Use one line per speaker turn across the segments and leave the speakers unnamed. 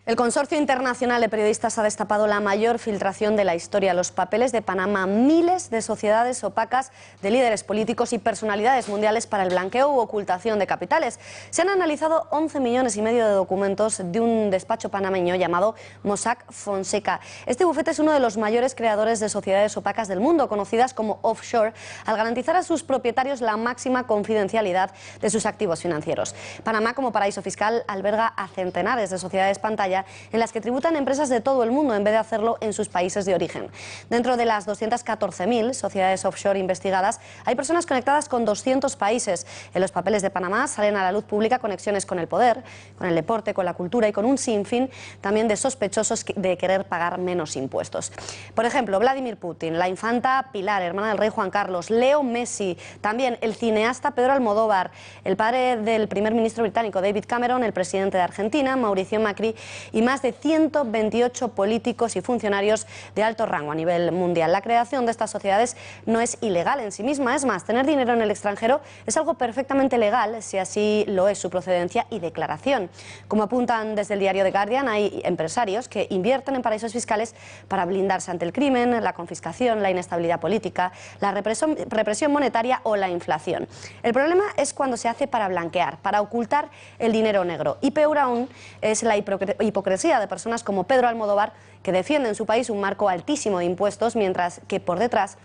El Consorcio Internacional de Periodistas ha destapado la mayor filtración de la historia, los papeles de Panamá, miles de sociedades opacas de líderes políticos y personalidades mundiales para el blanqueo u ocultación de capitales. Se han analizado 11,5 millones de documentos de un despacho panameño llamado Mossack Fonseca. Este bufete es uno de los mayores creadores de sociedades opacas del mundo, conocidas como offshore, al garantizar a sus propietarios la máxima confidencialidad de sus activos financieros. Panamá, como paraíso fiscal, alberga a centenares de sociedades pantalla en las que tributan empresas de todo el mundo en vez de hacerlo en sus países de origen. Dentro de las 214.000 sociedades offshore investigadas, hay personas conectadas con 200 países. En los papeles de Panamá salen a la luz pública conexiones con el poder, con el deporte, con la cultura y con un sinfín también de sospechosos de querer pagar menos impuestos. Por ejemplo, Vladimir Putin, la infanta Pilar, hermana del rey Juan Carlos, Leo Messi, también el cineasta Pedro Almodóvar, el padre del primer ministro británico David Cameron, el presidente de Argentina, Mauricio Macri, y más de 128 políticos y funcionarios de alto rango a nivel mundial. La creación de estas sociedades no es ilegal en sí misma, es más, tener dinero en el extranjero es algo perfectamente legal si así lo es su procedencia y declaración. Como apuntan desde el diario The Guardian, hay empresarios que invierten en paraísos fiscales para blindarse ante el crimen, la confiscación, la inestabilidad política, la represión monetaria o la inflación. El problema es cuando se hace para blanquear, para ocultar el dinero negro. Y peor aún es la hipocresía de personas como Pedro Almodóvar, que defiende en su país un marco altísimo de impuestos, mientras que por detrás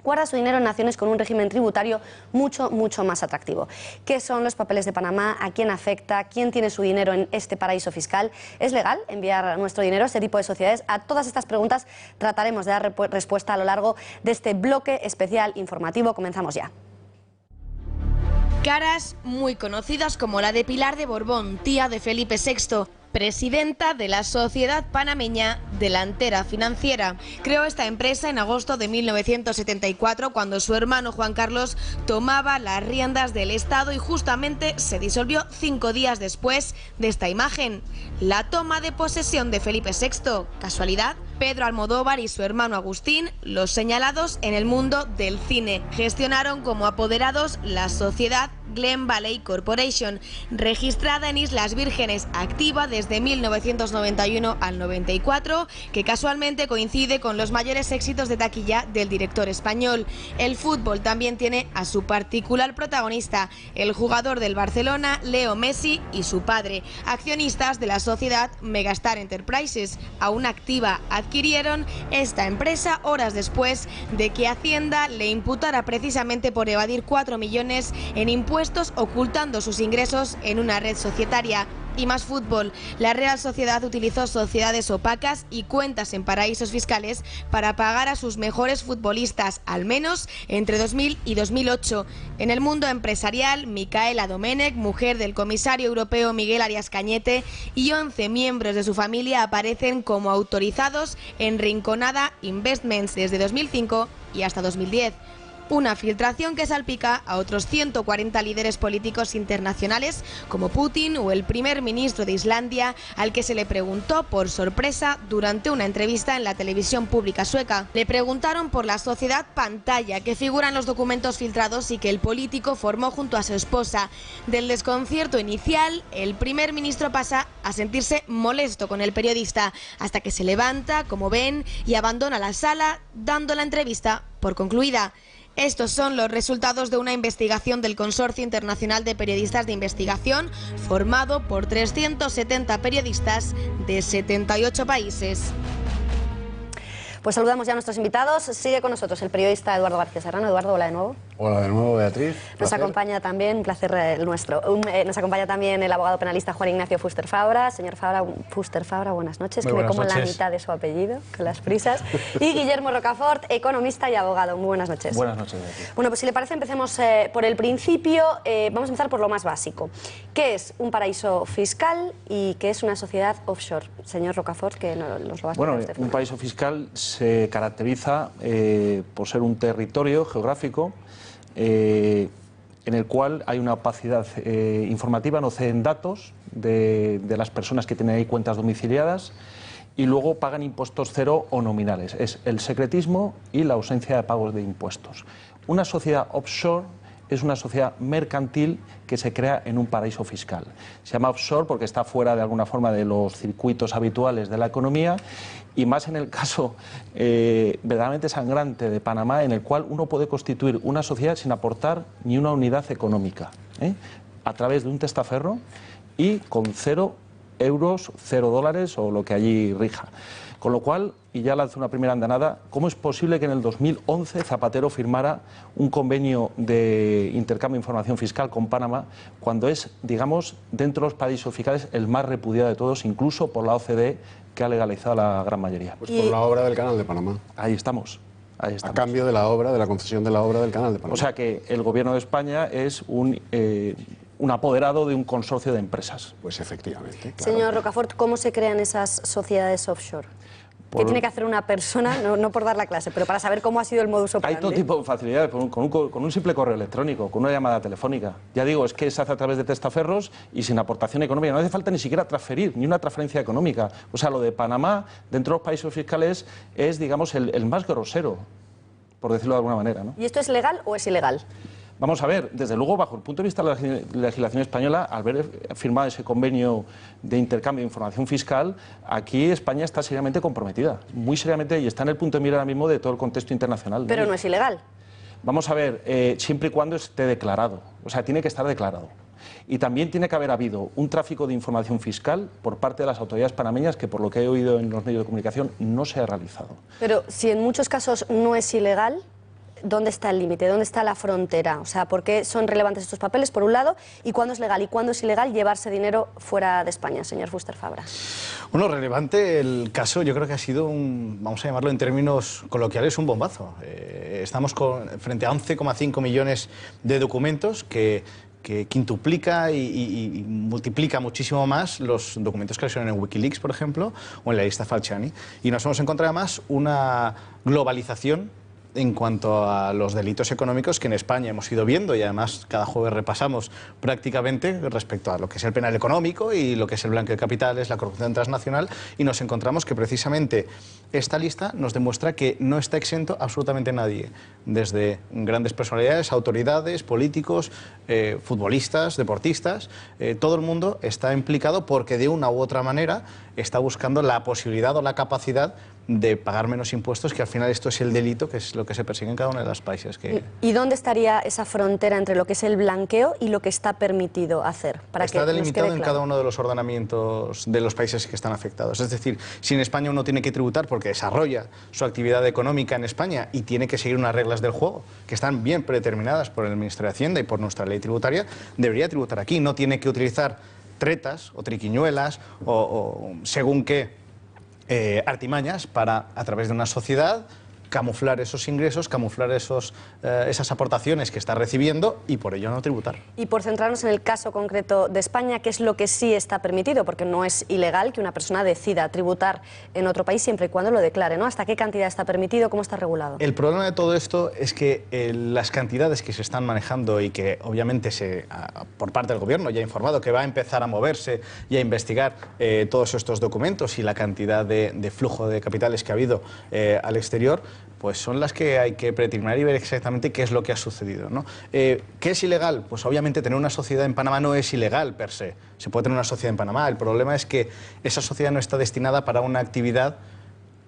guarda su dinero en naciones con un régimen tributario mucho más atractivo. ¿Qué son los papeles de Panamá? ¿A quién afecta? ¿Quién tiene su dinero en este paraíso fiscal? ¿Es legal enviar nuestro dinero a este tipo de sociedades? A todas estas preguntas trataremos de dar respuesta a lo largo de este bloque especial informativo. Comenzamos ya.
Caras muy conocidas como la de Pilar de Borbón, tía de Felipe VI, presidenta de la Sociedad Panameña Delantera Financiera. Creó esta empresa en agosto de 1974, cuando su hermano Juan Carlos tomaba las riendas del Estado, y justamente se disolvió 5 días después de esta imagen, la toma de posesión de Felipe VI. ¿Casualidad? Pedro Almodóvar y su hermano Agustín, los señalados en el mundo del cine, gestionaron como apoderados la sociedad Glen Valley Corporation, registrada en Islas Vírgenes, activa desde 1991 al 94, que casualmente coincide con los mayores éxitos de taquilla del director español. El fútbol también tiene a su particular protagonista, el jugador del Barcelona, Leo Messi, y su padre, accionistas de la sociedad Megastar Enterprises, aún activa. Adquirieron esta empresa horas después de que Hacienda le imputara precisamente por evadir 4 millones en impuestos, ocultando sus ingresos en una red societaria. Y más fútbol. La Real Sociedad utilizó sociedades opacas y cuentas en paraísos fiscales para pagar a sus mejores futbolistas, al menos entre 2000 y 2008. En el mundo empresarial, Micaela Domenech, mujer del comisario europeo Miguel Arias Cañete, y 11 miembros de su familia aparecen como autorizados en Rinconada Investments desde 2005 y hasta 2010. Una filtración que salpica a otros 140 líderes políticos internacionales, como Putin o el primer ministro de Islandia, al que se le preguntó por sorpresa durante una entrevista en la televisión pública sueca. Le preguntaron por la sociedad pantalla que figura en los documentos filtrados y que el político formó junto a su esposa. Del desconcierto inicial, el primer ministro pasa a sentirse molesto con el periodista, hasta que se levanta, como ven, y abandona la sala, dando la entrevista por concluida. Estos son los resultados de una investigación del Consorcio Internacional de Periodistas de Investigación, formado por 370 periodistas de 78 países.
Pues saludamos ya a nuestros invitados. Sigue con nosotros el periodista Eduardo García Serrano. Eduardo, hola de nuevo.
Hola de nuevo, Beatriz.
Nos acompaña también, un placer el nuestro, nos acompaña también el abogado penalista Juan Ignacio Fuster Fabra. Señor Fuster Fabra, buenas noches, que me como la mitad de su apellido, con las prisas. Y Guillermo Rocafort, economista y abogado. Muy buenas noches.
Buenas noches, Beatriz.
Bueno, pues si le parece empecemos por el principio. Vamos a empezar por lo más básico. ¿Qué es un paraíso fiscal y qué es una sociedad offshore? Señor Rocafort, que nos lo va a explicar.
Bueno, un paraíso fiscal se caracteriza por ser un territorio geográfico en el cual hay una opacidad informativa, no ceden datos de las personas que tienen ahí cuentas domiciliadas, y luego pagan impuestos cero o nominales. Es el secretismo y la ausencia de pagos de impuestos. Una sociedad offshore es una sociedad mercantil que se crea en un paraíso fiscal. Se llama offshore porque está fuera de alguna forma de los circuitos habituales de la economía, y más en el caso verdaderamente sangrante de Panamá, en el cual uno puede constituir una sociedad sin aportar ni una unidad económica, a través de un testaferro y con 0 euros, 0 dólares o lo que allí rija. Con lo cual, y ya lanzo una primera andanada, ¿cómo es posible que en el 2011 Zapatero firmara un convenio de intercambio de información fiscal con Panamá cuando es, digamos, dentro de los paraísos fiscales el más repudiado de todos, incluso por la OCDE, que ha legalizado la gran mayoría?
Pues por la obra del Canal de Panamá.
Ahí estamos. Ahí estamos.
A cambio de la obra, de la concesión de la obra del Canal de Panamá.
O sea que el gobierno de España es un apoderado de un consorcio de empresas.
Pues efectivamente. Claro.
Señor Rocafort, ¿cómo se crean esas sociedades offshore? ¿Qué tiene que hacer una persona, no por dar la clase, pero para saber cómo ha sido el modus operandi?
Hay todo tipo de facilidades, con un simple correo electrónico, con una llamada telefónica. Ya digo, es que se hace a través de testaferros y sin aportación económica. No hace falta ni siquiera transferir, ni una transferencia económica. O sea, lo de Panamá, dentro de los países fiscales, es, digamos, el más grosero, por decirlo de alguna manera, ¿no?
¿Y esto es legal o es ilegal?
Vamos a ver, desde luego, bajo el punto de vista de la legislación española, al haber firmado ese convenio de intercambio de información fiscal, aquí España está seriamente comprometida, muy seriamente, y está en el punto de mira ahora mismo de todo el contexto internacional.
Pero no es ilegal.
Vamos a ver, siempre y cuando esté declarado, o sea, tiene que estar declarado. Y también tiene que haber habido un tráfico de información fiscal por parte de las autoridades panameñas que, por lo que he oído en los medios de comunicación, no se ha realizado.
Pero si en muchos casos no es ilegal, ¿dónde está el límite? ¿Dónde está la frontera? O sea, ¿por qué son relevantes estos papeles, por un lado? ¿Y cuándo es legal y cuándo es ilegal llevarse dinero fuera de España, señor Fuster Fabra?
Bueno, relevante el caso, yo creo que ha sido vamos a llamarlo en términos coloquiales, un bombazo. Estamos frente a 11,5 millones de documentos que quintuplica y multiplica muchísimo más los documentos que lesionan en Wikileaks, por ejemplo, o en la lista Falciani. Y nos hemos encontrado además una globalización en cuanto a los delitos económicos que en España hemos ido viendo, y además cada jueves repasamos prácticamente respecto a lo que es el penal económico y lo que es el blanqueo de capitales, la corrupción transnacional, y nos encontramos que precisamente esta lista nos demuestra que no está exento absolutamente nadie, desde grandes personalidades, autoridades, políticos, futbolistas, deportistas, todo el mundo está implicado porque de una u otra manera está buscando la posibilidad o la capacidad de pagar menos impuestos, que al final esto es el delito, que es lo que se persigue en cada uno de los países.
¿Y dónde estaría esa frontera entre lo que es el blanqueo y lo que está permitido hacer?
Está delimitado en cada uno de los ordenamientos de los países que están afectados. Es decir, si en España uno tiene que tributar porque desarrolla su actividad económica en España y tiene que seguir unas reglas del juego que están bien predeterminadas por el Ministerio de Hacienda y por nuestra ley tributaria, debería tributar aquí. No tiene que utilizar tretas o triquiñuelas o según qué artimañas para, a través de una sociedad, camuflar esos ingresos, camuflar esas aportaciones que está recibiendo y por ello no tributar.
Y por centrarnos en el caso concreto de España, ¿qué es lo que sí está permitido? Porque no es ilegal que una persona decida tributar en otro país siempre y cuando lo declare, ¿no? ¿Hasta qué cantidad está permitido? ¿Cómo está regulado?
El problema de todo esto es que las cantidades que se están manejando y que obviamente por parte del gobierno ya ha informado que va a empezar a moverse y a investigar todos estos documentos y la cantidad de flujo de capitales que ha habido al exterior, pues son las que hay que predeterminar y ver exactamente qué es lo que ha sucedido, ¿no? ¿Qué es ilegal? Pues obviamente tener una sociedad en Panamá no es ilegal per se. Se puede tener una sociedad en Panamá. El problema es que esa sociedad no está destinada para una actividad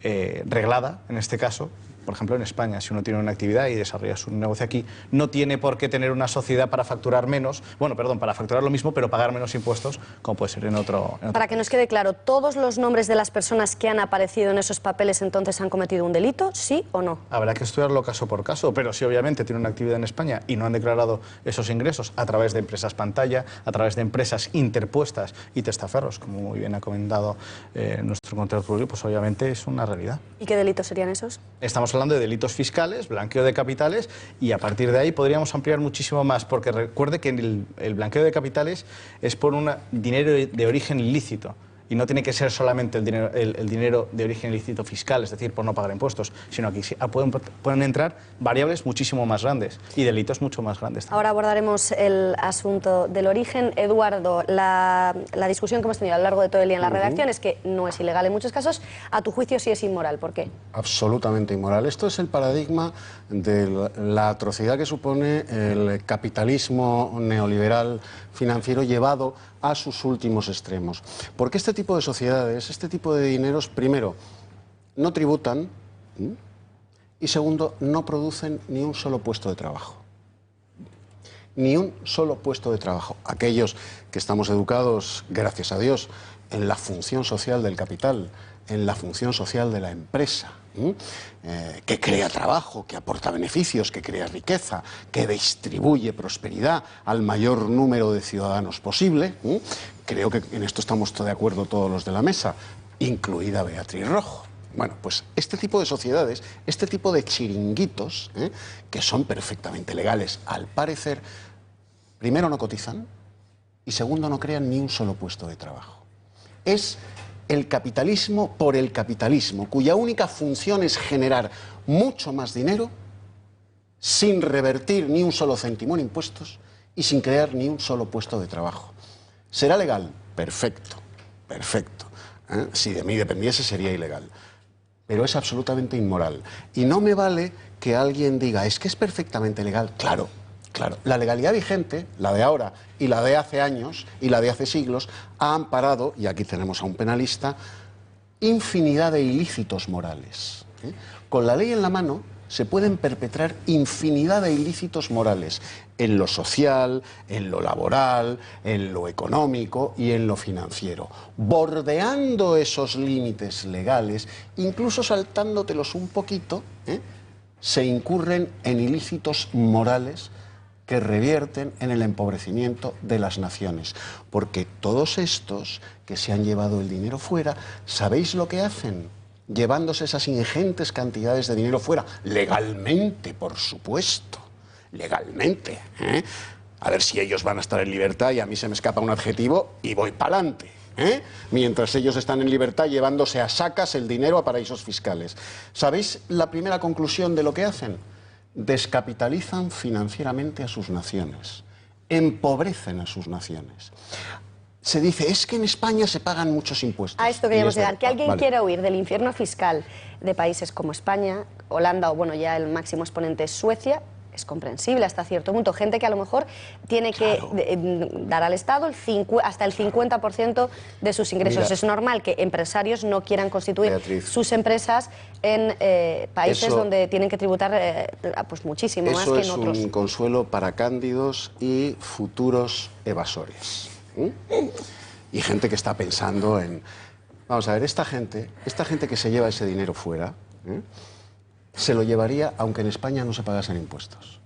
reglada, en este caso. Por ejemplo, en España, si uno tiene una actividad y desarrolla su negocio aquí, no tiene por qué tener una sociedad para facturar menos, para facturar lo mismo, pero pagar menos impuestos, como puede ser en otro.
Para que nos quede claro, ¿todos los nombres de las personas que han aparecido en esos papeles entonces han cometido un delito, sí o no?
Habrá que estudiarlo caso por caso, pero si obviamente tienen una actividad en España y no han declarado esos ingresos a través de empresas pantalla, a través de empresas interpuestas y testaferros, como muy bien ha comentado nuestro contador público, pues obviamente es una realidad.
¿Y qué delitos serían esos?
Estamos hablando de delitos fiscales, blanqueo de capitales, y a partir de ahí podríamos ampliar muchísimo más, porque recuerde que el blanqueo de capitales es por un dinero de origen ilícito. y no tiene que ser solamente el dinero de origen ilícito fiscal, es decir, por no pagar impuestos, sino que pueden entrar variables muchísimo más grandes y delitos mucho más grandes también.
Ahora abordaremos el asunto del origen. Eduardo, la discusión que hemos tenido a lo largo de todo el día en la redacción es que no es ilegal en muchos casos. A tu juicio sí es inmoral. ¿Por qué?
Absolutamente inmoral. Esto es el paradigma de la atrocidad que supone el capitalismo neoliberal financiero llevado a sus últimos extremos. Porque este tipo de sociedades, este tipo de dineros, primero, no tributan y segundo, no producen ni un solo puesto de trabajo. Ni un solo puesto de trabajo. Aquellos que estamos educados, gracias a Dios, en la función social del capital, en la función social de la empresa, que crea trabajo, que aporta beneficios, que crea riqueza, que distribuye prosperidad al mayor número de ciudadanos posible. Creo que en esto estamos de acuerdo todos los de la mesa, incluida Beatriz Rojo. Bueno, pues este tipo de sociedades, este tipo de chiringuitos, que son perfectamente legales, al parecer, primero no cotizan y segundo no crean ni un solo puesto de trabajo. Es el capitalismo por el capitalismo, cuya única función es generar mucho más dinero sin revertir ni un solo céntimo en impuestos y sin crear ni un solo puesto de trabajo. ¿Será legal? Perfecto, perfecto. Si de mí dependiese sería ilegal. Pero es absolutamente inmoral. Y no me vale que alguien diga, es que es perfectamente legal. Claro, claro. La legalidad vigente, la de ahora y la de hace años y la de hace siglos, ha amparado, y aquí tenemos a un penalista, infinidad de ilícitos morales. Con la ley en la mano se pueden perpetrar infinidad de ilícitos morales en lo social, en lo laboral, en lo económico y en lo financiero. Bordeando esos límites legales, incluso saltándotelos un poquito, se incurren en ilícitos morales que revierten en el empobrecimiento de las naciones. Porque todos estos que se han llevado el dinero fuera, ¿sabéis lo que hacen? Llevándose esas ingentes cantidades de dinero fuera, legalmente, por supuesto, legalmente. A ver si ellos van a estar en libertad y a mí se me escapa un adjetivo y voy para adelante. Mientras ellos están en libertad llevándose a sacas el dinero a paraísos fiscales. ¿Sabéis la primera conclusión de lo que hacen? Descapitalizan financieramente a sus naciones, empobrecen a sus naciones. Se dice, es que en España se pagan muchos impuestos.
A esto queríamos llegar, que alguien quiera huir del infierno fiscal de países como España, Holanda o bueno, ya el máximo exponente es Suecia, es comprensible hasta cierto punto. Gente que a lo mejor tiene que dar al Estado hasta el 50% de sus ingresos. Mira, es normal que empresarios no quieran constituir sus empresas en países donde tienen que tributar pues muchísimo más que en otros.
Eso es un consuelo para cándidos y futuros evasores. Y gente que está pensando en... Vamos a ver, esta gente que se lleva ese dinero fuera... se lo llevaría aunque en España no se pagasen impuestos.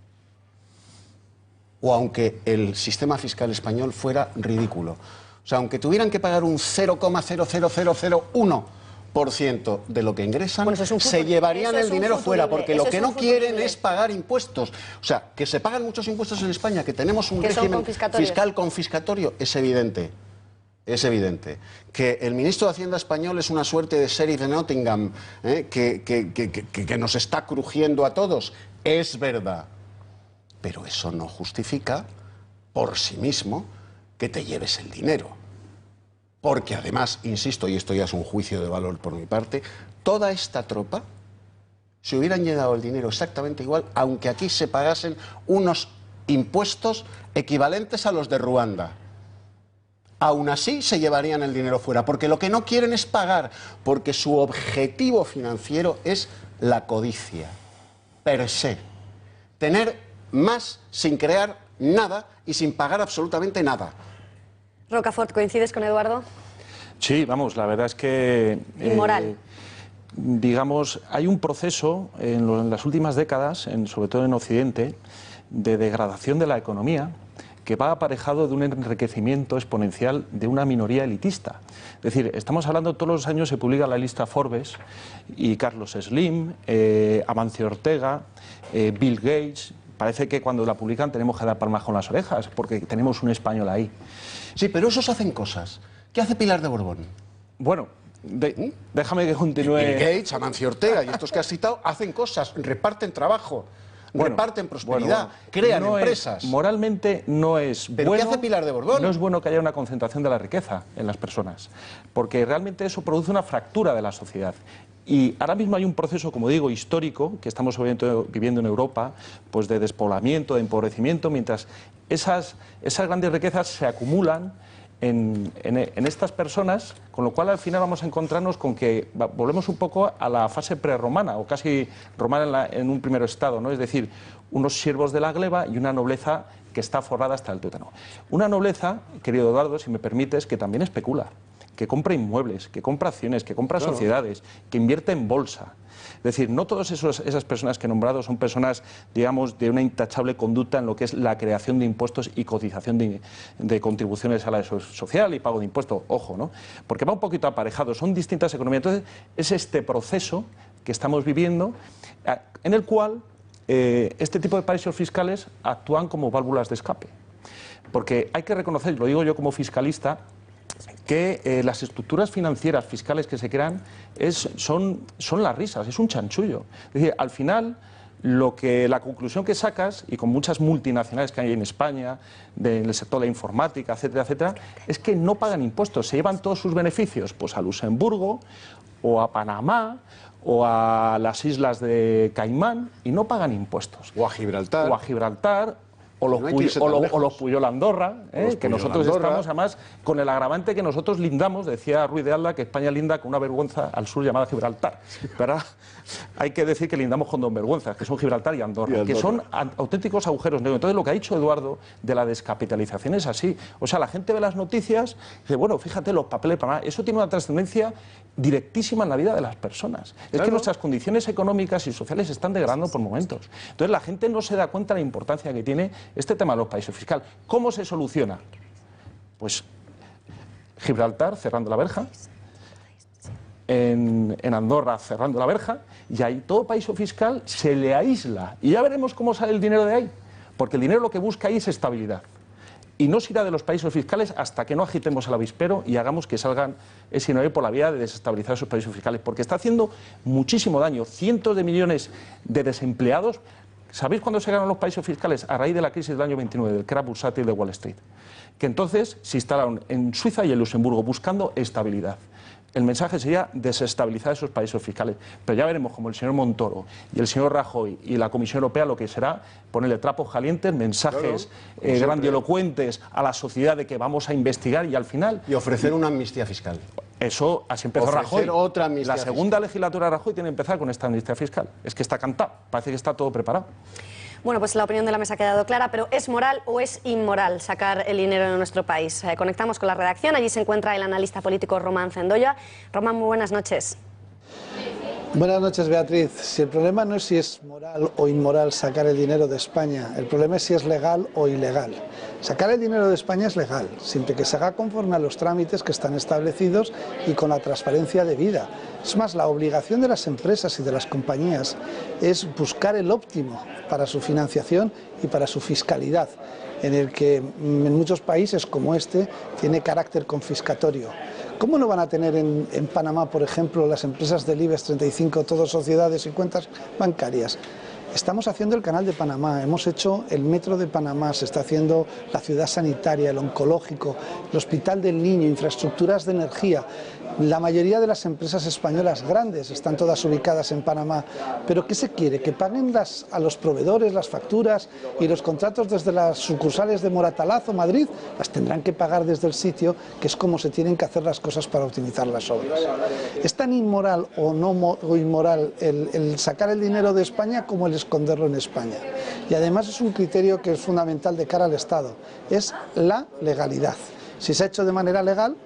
O aunque el sistema fiscal español fuera ridículo. O sea, aunque tuvieran que pagar un 0,00001% de lo que ingresan, bueno, se llevarían el dinero fuera, porque lo que no quieren es pagar impuestos. O sea, que se pagan muchos impuestos en España, que tenemos un régimen fiscal confiscatorio, es evidente. Es evidente que el ministro de Hacienda español es una suerte de sheriff de Nottingham, que nos está crujiendo a todos. Es verdad. Pero eso no justifica por sí mismo que te lleves el dinero. Porque además, insisto, y esto ya es un juicio de valor por mi parte, toda esta tropa se hubieran llevado el dinero exactamente igual, aunque aquí se pagasen unos impuestos equivalentes a los de Ruanda. Aún así se llevarían el dinero fuera, porque lo que no quieren es pagar, porque su objetivo financiero es la codicia, per se. Tener más sin crear nada y sin pagar absolutamente nada.
Rocafort, ¿coincides con Eduardo?
Sí, vamos, la verdad es que...
Inmoral.
Digamos, hay un proceso en las últimas décadas, sobre todo en Occidente, de degradación de la economía, que va aparejado de un enriquecimiento exponencial de una minoría elitista. Es decir, estamos hablando, todos los años se publica la lista Forbes, y Carlos Slim, Amancio Ortega, Bill Gates. Parece que cuando la publican tenemos que dar palmas con las orejas, porque tenemos un español ahí.
Sí, pero esos hacen cosas. ¿Qué hace Pilar de Borbón?
Bueno, déjame que continúe.
Bill Gates, Amancio Ortega y estos que has citado hacen cosas, reparten trabajo, reparten prosperidad, crean empresas.
Moralmente no es
¿Pero
bueno.
qué hace Pilar de Borbón?
No es bueno que haya una concentración de la riqueza en las personas, porque realmente eso produce una fractura de la sociedad. Y ahora mismo hay un proceso, como digo, histórico, que estamos viviendo en Europa, pues de despoblamiento, de empobrecimiento, mientras esas grandes riquezas se acumulan en estas personas, con lo cual al final vamos a encontrarnos con que volvemos un poco a la fase prerromana o casi romana en un primer estado, ¿no? Es decir, unos siervos de la gleba y una nobleza que está forrada hasta el tuétano. Una nobleza, querido Eduardo, si me permites, que también especula, que compra inmuebles, que compra acciones, que compra sociedades, que invierte en bolsa. Es decir, no todas esas personas que he nombrado son personas, digamos, de una intachable conducta en lo que es la creación de impuestos y cotización de contribuciones a la social y pago de impuestos. Ojo, ¿no? Porque va un poquito aparejado, son distintas economías. Entonces, es este proceso que estamos viviendo en el cual este tipo de paraísos fiscales actúan como válvulas de escape. Porque hay que reconocer, lo digo yo como fiscalista, que las estructuras financieras fiscales que se crean son las risas, es un chanchullo. Es decir, al final, la conclusión que sacas, y con muchas multinacionales que hay en España, en el sector de la informática, etcétera, etcétera, es que no pagan impuestos, se llevan todos sus beneficios pues a Luxemburgo, o a Panamá, o a las islas de Caimán, y no pagan impuestos.
O a Gibraltar.
O a Gibraltar. O los Puyol Andorra, que nosotros estamos además con el agravante que nosotros lindamos, decía Ruiz de Alda, que España linda con una vergüenza al sur llamada Gibraltar. Pero hay que decir que lindamos con dos vergüenzas, que son Gibraltar y Andorra, que son auténticos agujeros negros. Entonces lo que ha dicho Eduardo de la descapitalización es así. O sea, la gente ve las noticias y dice, bueno, fíjate, los papeles de Panamá, eso tiene una trascendencia directísima en la vida de las personas. Es que nuestras condiciones económicas y sociales se están degradando por momentos. Entonces la gente no se da cuenta de la importancia que tiene este tema de los paraísos fiscales. ¿Cómo se soluciona? Pues Gibraltar cerrando la verja, en Andorra cerrando la verja, y ahí todo paraíso fiscal se le aísla. Y ya veremos cómo sale el dinero de ahí, porque el dinero lo que busca ahí es estabilidad. Y no se irá de los paraísos fiscales hasta que no agitemos el avispero y hagamos que salgan ese dinero por la vía de desestabilizar esos paraísos fiscales, porque está haciendo muchísimo daño. Cientos de millones de desempleados. ¿Sabéis cuándo se ganan los paraísos fiscales? A raíz de la crisis del año 29, del crack bursátil de Wall Street. Que entonces se instalaron en Suiza y en Luxemburgo buscando estabilidad. El mensaje sería desestabilizar esos paraísos fiscales. Pero ya veremos como el señor Montoro y el señor Rajoy y la Comisión Europea lo que será ponerle trapos calientes, mensajes grandilocuentes a la sociedad de que vamos a investigar y al final...
Y ofrecer una amnistía fiscal.
Eso, así empezó Rajoy.
Otra amnistía
la segunda legislatura de Rajoy tiene que empezar con esta amnistía fiscal. Es que está cantado, parece que está todo preparado.
Bueno, pues la opinión de la mesa ha quedado clara, pero ¿es moral o es inmoral sacar el dinero de nuestro país? Conectamos con la redacción, allí se encuentra el analista político Román Cendoya. Román, muy buenas noches.
Buenas noches, Beatriz. Si el problema no es si es moral o inmoral sacar el dinero de España, el problema es si es legal o ilegal. Sacar el dinero de España es legal, siempre que se haga conforme a los trámites que están establecidos y con la transparencia debida. Es más, la obligación de las empresas y de las compañías es buscar el óptimo para su financiación y para su fiscalidad, en el que en muchos países como este tiene carácter confiscatorio. ¿Cómo no van a tener en Panamá, por ejemplo, las empresas del IBEX 35, todas sociedades y cuentas bancarias? Estamos haciendo el Canal de Panamá, hemos hecho el Metro de Panamá, se está haciendo la ciudad sanitaria, el oncológico, el Hospital del Niño, infraestructuras de energía. La mayoría de las empresas españolas grandes están todas ubicadas en Panamá. ¿Pero qué se quiere? ¿Que paguen a los proveedores las facturas y los contratos desde las sucursales de Moratalaz o Madrid? Las tendrán que pagar desde el sitio, que es como se tienen que hacer las cosas para optimizar las obras. ¿Es tan inmoral o inmoral el sacar el dinero de España como el esconderlo en España? Y además es un criterio que es fundamental de cara al Estado, es la legalidad. Si se ha hecho de manera legal,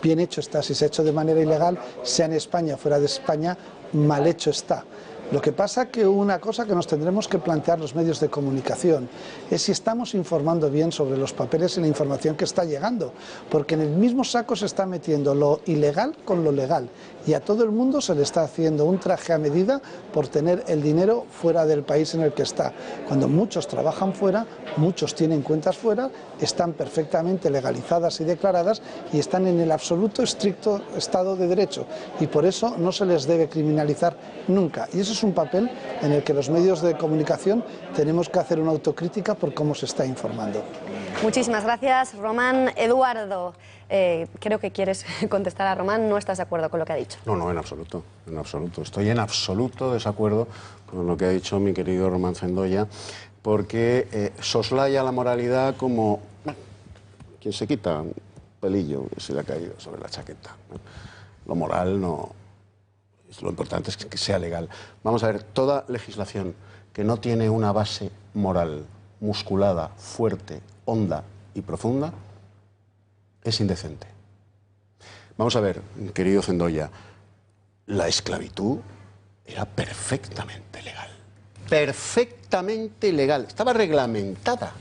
bien hecho está. Si se ha hecho de manera ilegal, sea en España o fuera de España, mal hecho está. Lo que pasa que una cosa que nos tendremos que plantear los medios de comunicación es si estamos informando bien sobre los papeles y la información que está llegando, porque en el mismo saco se está metiendo lo ilegal con lo legal y a todo el mundo se le está haciendo un traje a medida por tener el dinero fuera del país en el que está. Cuando muchos trabajan fuera, muchos tienen cuentas fuera, están perfectamente legalizadas y declaradas y están en el absoluto estricto Estado de Derecho, y por eso no se les debe criminalizar nunca. Y ese es un papel en el que los medios de comunicación tenemos que hacer una autocrítica por cómo se está informando.
Muchísimas gracias, Román. Eduardo, creo que quieres contestar a Román, no estás de acuerdo con lo que ha dicho.
No, no, en absoluto, en absoluto. Estoy en absoluto desacuerdo con lo que ha dicho mi querido Román Cendoya, porque soslaya la moralidad como quien se quita un pelillo que se le ha caído sobre la chaqueta. Lo moral no... Lo importante es que sea legal. Vamos a ver, toda legislación que no tiene una base moral musculada, fuerte, honda y profunda, es indecente. Vamos a ver, querido Cendoya, la esclavitud era perfectamente legal. Perfectamente legal. Estaba reglamentada.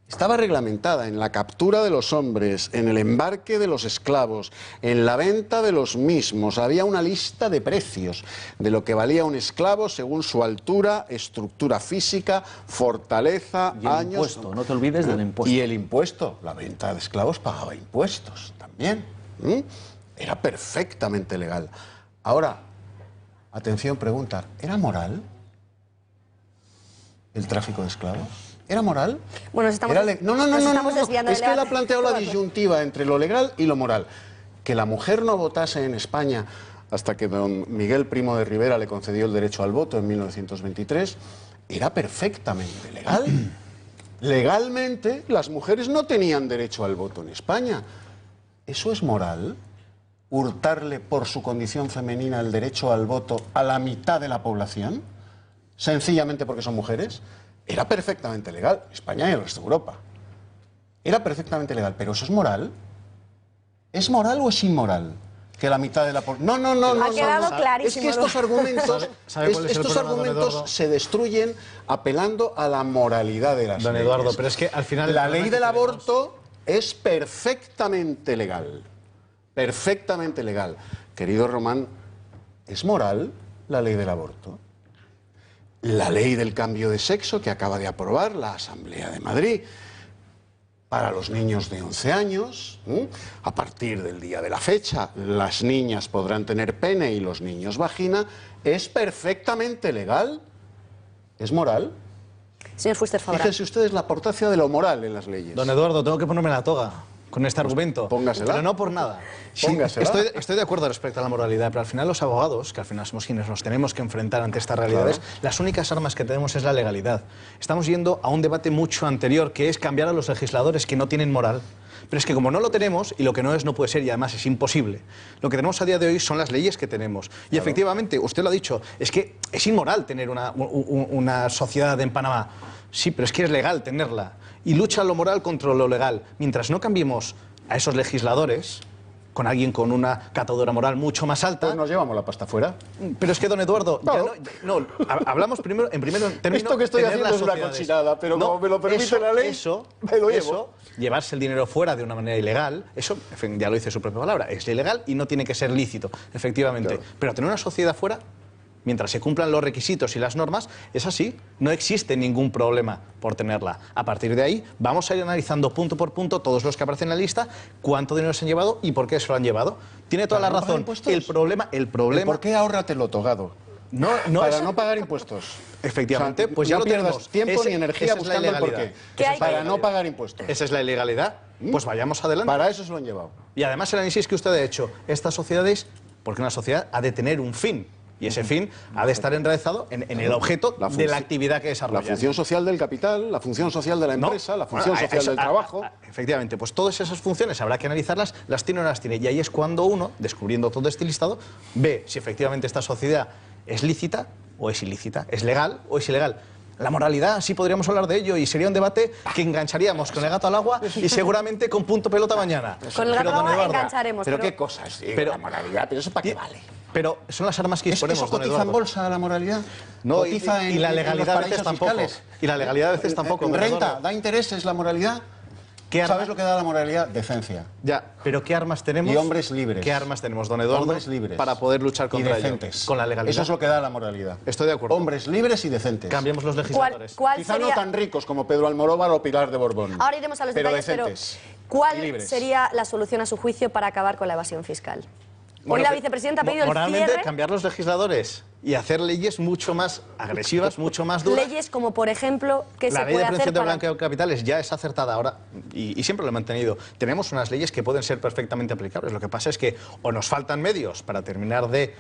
Estaba reglamentada en la captura de los hombres, en el embarque de los esclavos, en la venta de los mismos. Había una lista de precios de lo que valía un esclavo según su altura, estructura física, fortaleza,
y el
años...
impuesto, no te olvides del impuesto.
Y el impuesto, la venta de esclavos pagaba impuestos también. Era perfectamente legal. Ahora, atención, pregunta, ¿era moral el tráfico de esclavos? ¿Era moral?
Bueno, nos estamos desviando
Es que él ha planteado la disyuntiva entre lo legal y lo moral. Que la mujer no votase en España hasta que don Miguel Primo de Rivera le concedió el derecho al voto en 1923, era perfectamente legal. Legalmente, las mujeres no tenían derecho al voto en España. ¿Eso es moral? ¿Hurtarle por su condición femenina el derecho al voto a la mitad de la población? ¿Sencillamente porque son mujeres? Era perfectamente legal, España y el resto de Europa. Era perfectamente legal, pero ¿eso es moral? ¿Es moral o es inmoral? Que la mitad de la población... No.
Ha quedado clarísimo.
Es que estos argumentos, se destruyen apelando a la moralidad de las leyes.
Don Eduardo, pero es que al final...
La ley del aborto es perfectamente legal. Perfectamente legal. Querido Román, ¿es moral la ley del aborto? La ley del cambio de sexo que acaba de aprobar la Asamblea de Madrid para los niños de 11 años, a partir del día de la fecha, las niñas podrán tener pene y los niños vagina, es perfectamente legal. ¿Es moral?
Señor Fuster, favorable.
Fíjense ustedes la importancia de lo moral en las leyes.
Don Eduardo, tengo que ponerme la toga con este argumento.
Póngasela.
Pero no por nada.
Póngasela.
Estoy de acuerdo respecto a la moralidad, pero al final los abogados, que al final somos quienes nos tenemos que enfrentar ante estas realidades, claro, las únicas armas que tenemos es la legalidad. Estamos yendo a un debate mucho anterior, que es cambiar a los legisladores que no tienen moral. Pero es que como no lo tenemos, y lo que no es no puede ser, y además es imposible, lo que tenemos a día de hoy son las leyes que tenemos. Y claro, efectivamente, usted lo ha dicho, es que es inmoral tener una sociedad en Panamá. Sí, pero es que es legal tenerla. Y lucha lo moral contra lo legal. Mientras no cambiemos a esos legisladores con alguien con una catadura moral mucho más alta...
Pues nos llevamos la pasta fuera.
Pero es que, don Eduardo,
no.
Hablamos primero, en primer término...
Esto que estoy haciendo es una cochinada, pero no, como me lo permite la ley, me lo llevo.
Llevarse el dinero fuera de una manera ilegal, eso, ya lo dice su propia palabra, es ilegal y no tiene que ser lícito, efectivamente. Claro. Pero tener una sociedad fuera, mientras se cumplan los requisitos y las normas, es así, no existe ningún problema por tenerla. A partir de ahí, vamos a ir analizando punto por punto todos los que aparecen en la lista, cuánto dinero se han llevado y por qué se lo han llevado. Tiene toda la razón. El problema...
¿Y por qué ahórratelo togado? Para no pagar impuestos.
Efectivamente,
o sea,
pues ya
no
lo
pierdas
tenemos.
tiempo ni energía buscando el porqué. Para no pagar impuestos.
Esa es la ilegalidad. Pues vayamos adelante.
Para eso se lo han llevado.
Y además el análisis que usted ha hecho, estas sociedades, porque una sociedad ha de tener un fin. Y ese fin ha de estar enraizado en el objeto de la actividad que desarrolla.
La función social del capital, la función social de la empresa, la función social del trabajo.
Efectivamente, pues todas esas funciones habrá que analizarlas, las tiene o no las tiene. Y ahí es cuando uno, descubriendo todo este listado, ve si efectivamente esta sociedad es lícita o es ilícita, es legal o es ilegal. La moralidad, sí podríamos hablar de ello y sería un debate que engancharíamos con el gato al agua y seguramente con punto pelota mañana.
Con el gato al agua engancharemos.
Pero qué cosas, la moralidad, pero eso ¿para qué vale?
Pero son las armas que disponemos,
¿Eso cotiza en bolsa la moralidad?
No,
cotiza
y la legalidad a veces tampoco. Y la legalidad a veces tampoco.
¿Renta? ¿Da intereses la moralidad? ¿Sabes lo que da la moralidad? Decencia.
Ya, pero ¿qué armas tenemos?
Y hombres libres.
¿Qué armas tenemos, don Eduardo?
Hombres libres.
Para poder luchar contra
y decentes.
ello. Con la legalidad.
Eso es lo que da la moralidad.
Estoy de acuerdo.
Hombres libres y decentes.
Cambiemos los legisladores.
Quizá no tan ricos como Pedro Almodóvar o Pilar de Borbón.
Ahora iremos a los detalles,
decentes,
pero ¿cuál
libres.
sería la solución a su juicio para acabar con la evasión fiscal? Hoy
Bueno,
la vicepresidenta ha pedido el
moralmente,
cierre.
cambiar los legisladores y hacer leyes mucho más agresivas, mucho más duras.
Leyes como, por ejemplo, que
La
se
ley de
puede
prevención
hacer
de
para...
blanqueo de capitales ya es acertada ahora y siempre lo he mantenido. Tenemos unas leyes que pueden ser perfectamente aplicables. Lo que pasa es que o nos faltan medios para terminar de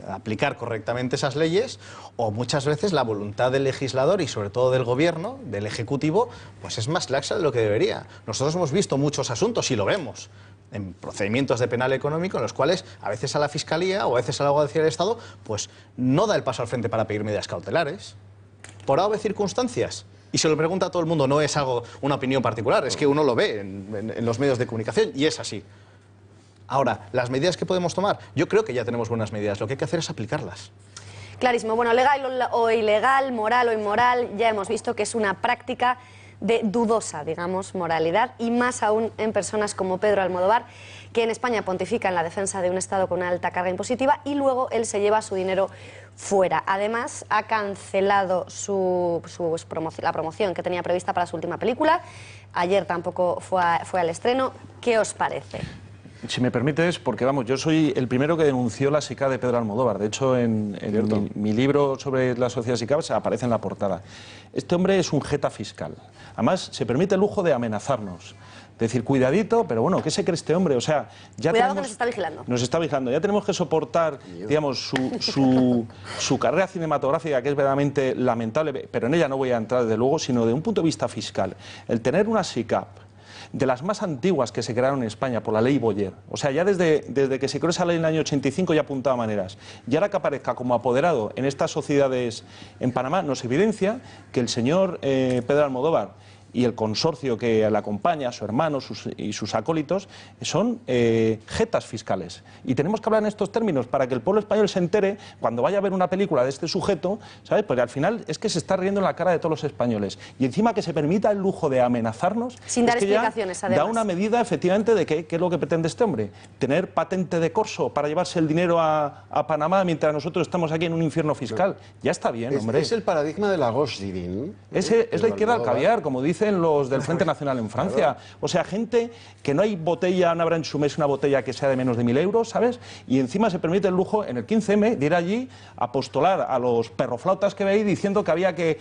aplicar correctamente esas leyes, o muchas veces la voluntad del legislador y sobre todo del gobierno, del ejecutivo, pues es más laxa de lo que debería. Nosotros hemos visto muchos asuntos y lo vemos en procedimientos de penal económico en los cuales a veces a la Fiscalía o a veces a la Guardia Civil del Estado pues no da el paso al frente para pedir medidas cautelares por A o B circunstancias. Y se lo pregunta a todo el mundo, no es algo, una opinión particular, es que uno lo ve en los medios de comunicación y es así. Ahora, las medidas que podemos tomar, yo creo que ya tenemos buenas medidas, lo que hay que hacer es aplicarlas.
Clarísimo. Bueno, legal o ilegal, moral o inmoral, ya hemos visto que es una práctica de dudosa, digamos, moralidad, y más aún en personas como Pedro Almodóvar, que en España pontifica en la defensa de un Estado con una alta carga impositiva y luego él se lleva su dinero fuera. Además, ha cancelado la promoción que tenía prevista para su última película. Ayer tampoco fue al estreno. ¿Qué os parece?
Si me permites, porque vamos, yo soy el primero que denunció la SICAV de Pedro Almodóvar. De hecho, en mi libro sobre la sociedad SICAV se aparece en la portada. Este hombre es un jeta fiscal. Además, se permite el lujo de amenazarnos. Decir, cuidadito, pero bueno, ¿qué se cree este hombre? O sea, ya
cuidado, que nos está vigilando.
Nos está vigilando. Ya tenemos que soportar, digamos, su carrera cinematográfica, que es verdaderamente lamentable, pero en ella no voy a entrar, desde luego, sino de un punto de vista fiscal. El tener una SICAV de las más antiguas que se crearon en España por la ley Boyer. O sea, ya desde que se creó esa ley en el año 85 ya apuntaba maneras. Y ahora que aparezca como apoderado en estas sociedades en Panamá, nos evidencia que el señor Pedro Almodóvar y el consorcio que le acompaña, su hermano y sus acólitos, son jetas fiscales. Y tenemos que hablar en estos términos para que el pueblo español se entere cuando vaya a ver una película de este sujeto, ¿sabes? Porque al final es que se está riendo en la cara de todos los españoles. Y encima que se permita el lujo de amenazarnos,
sin dar
es que
explicaciones,
ya
además.
da una medida efectivamente de qué es lo que pretende este hombre. Tener patente de corso para llevarse el dinero a Panamá mientras nosotros estamos aquí en un infierno fiscal. Ya está bien, hombre.
Es el paradigma de la gauche divine.
Es la izquierda al caviar, como dice los del Frente Nacional en Francia. O sea, gente que no hay botella, no habrá en su mes una botella que sea de menos de 1.000 euros, ¿sabes? Y encima se permite el lujo en el 15M de ir allí a apostolar a los perroflautas que veis diciendo que había que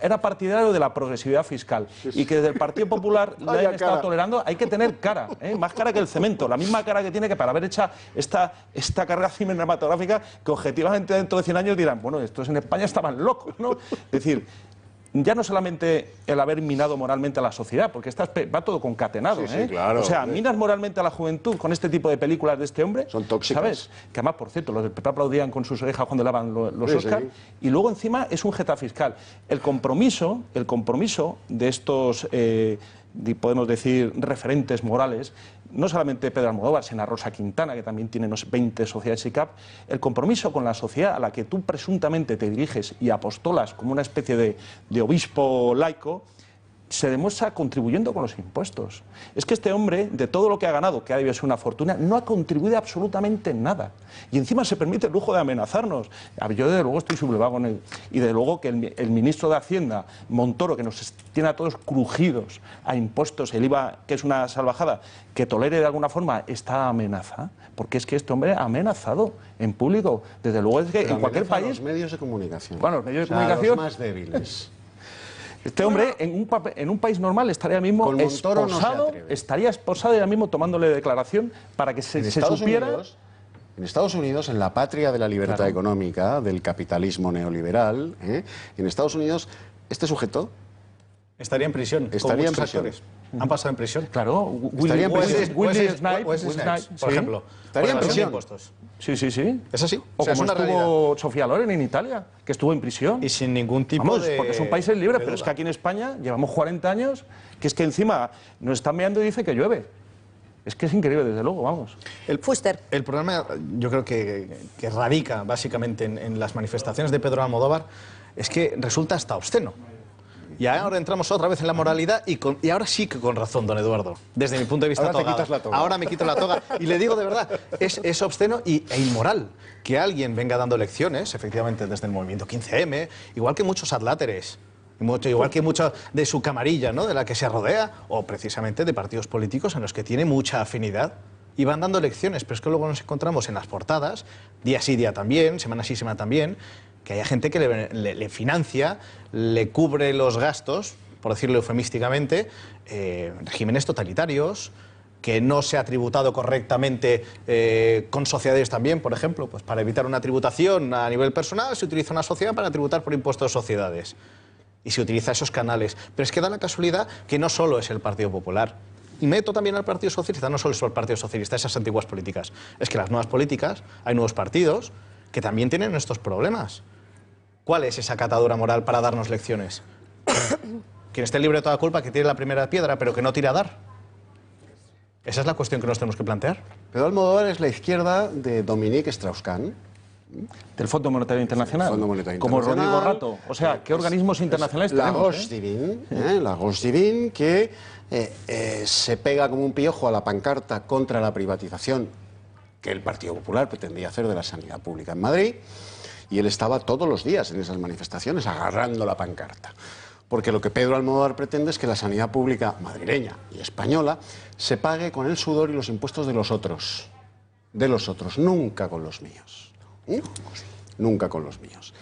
era partidario de la progresividad fiscal y que desde el Partido Popular le hayan estado tolerando. Hay que tener cara, más cara que el cemento, la misma cara que tiene que para haber hecha esta carga cinematográfica que objetivamente dentro de 100 años dirán, bueno, estos en España estaban locos, ¿no? Es decir, ya no solamente el haber minado moralmente a la sociedad, porque va todo concatenado,
Sí, claro,
o sea,
hombre.
minas moralmente a la juventud con este tipo de películas de este hombre.
Son tóxicas.
¿Sabes? Que además, por cierto, los del PP aplaudían con sus orejas cuando le daban los
Sí,
Oscar.
sí.
Y luego encima es un jeta fiscal. El compromiso de estos, podemos decir, referentes morales, no solamente Pedro Almodóvar, sino Rosa Quintana, que también tiene 20 sociedades SICAV, el compromiso con la sociedad a la que tú presuntamente te diriges y apostolas como una especie de obispo laico, se demuestra contribuyendo con los impuestos. Es que este hombre, de todo lo que ha ganado, que ha debido ser una fortuna, no ha contribuido absolutamente nada. Y encima se permite el lujo de amenazarnos. Yo desde luego estoy sublevado con él. Y desde luego que el ministro de Hacienda, Montoro, que nos tiene a todos crujidos a impuestos, el IVA, que es una salvajada, que tolere de alguna forma esta amenaza, porque es que este hombre ha amenazado en público. Desde luego es que
Pero
en cualquier
amenaza a
país...
los medios de comunicación.
Bueno, los medios de
O sea,
comunicación...
los más débiles.
Este hombre, en un país normal, estaría mismo
Con Montoro no se
esposado,
atreve.
estaría esposado y ahora mismo tomándole declaración para que se supiera...
En Estados Unidos, en la patria de la libertad económica, del capitalismo neoliberal, en Estados Unidos, este sujeto
Estaría en prisión.
Estaría en
con muchos
prisión.
actores. Han pasado en prisión.
Claro,
Estaría en prisión.
Wesley Snipes,
por
sí.
ejemplo.
Estaría en
por evasión de
prisión.
impuestos.
Sí.
¿Es así?
O
sea, es
como
una
estuvo Sofía Loren en Italia, que estuvo en prisión.
Y sin ningún tipo
Vamos,
de...
porque son países libres,
de
pero es
duda.
que aquí en España llevamos 40 años, que es que encima nos están meando y dice que llueve. Es que es increíble, desde luego, vamos.
Fuster.
El problema, yo creo que radica básicamente en las manifestaciones de Pedro Almodóvar, es que resulta hasta obsceno. Y ahora entramos otra vez en la moralidad y ahora sí que con razón, don Eduardo, desde mi punto de vista
Ahora te
togado.
quitas la toga.
Ahora me quito la toga. Y le digo de verdad, es obsceno e inmoral que alguien venga dando lecciones, efectivamente desde el movimiento 15M, igual que muchos adláteres, igual que mucha de su camarilla, ¿no?, de la que se rodea, o precisamente de partidos políticos en los que tiene mucha afinidad. Y van dando lecciones, pero es que luego nos encontramos en las portadas, día sí, día también, semana sí, semana también, que haya gente que le financia, le cubre los gastos, por decirlo eufemísticamente, regímenes totalitarios, que no se ha tributado correctamente con sociedades también, por ejemplo, pues para evitar una tributación a nivel personal se utiliza una sociedad para tributar por impuestos de sociedades. Y se utiliza esos canales. Pero es que da la casualidad que no solo es el Partido Popular. Y meto también al Partido Socialista, no solo es el Partido Socialista, esas antiguas políticas. Es que las nuevas políticas, hay nuevos partidos que también tienen estos problemas. ¿Cuál es esa catadura moral para darnos lecciones? Quien esté libre de toda culpa, que tire la primera piedra, pero que no tire a dar. Esa es la cuestión que nos tenemos que plantear.
Pedro Almodóvar es la izquierda de Dominique Strauss-Kahn.
Del Fondo Monetario Internacional.
Fondo Monetario
Como
Internacional.
Rodrigo Rato. O sea, ¿qué organismos internacionales
La
tenemos?
Gauche Divine, la Gauche Divine, que se pega como un piojo a la pancarta contra la privatización que el Partido Popular pretendía hacer de la sanidad pública en Madrid, y él estaba todos los días en esas manifestaciones agarrando la pancarta. Porque lo que Pedro Almodóvar pretende es que la sanidad pública madrileña y española se pague con el sudor y los impuestos de los otros, nunca con los míos. Nunca con los míos.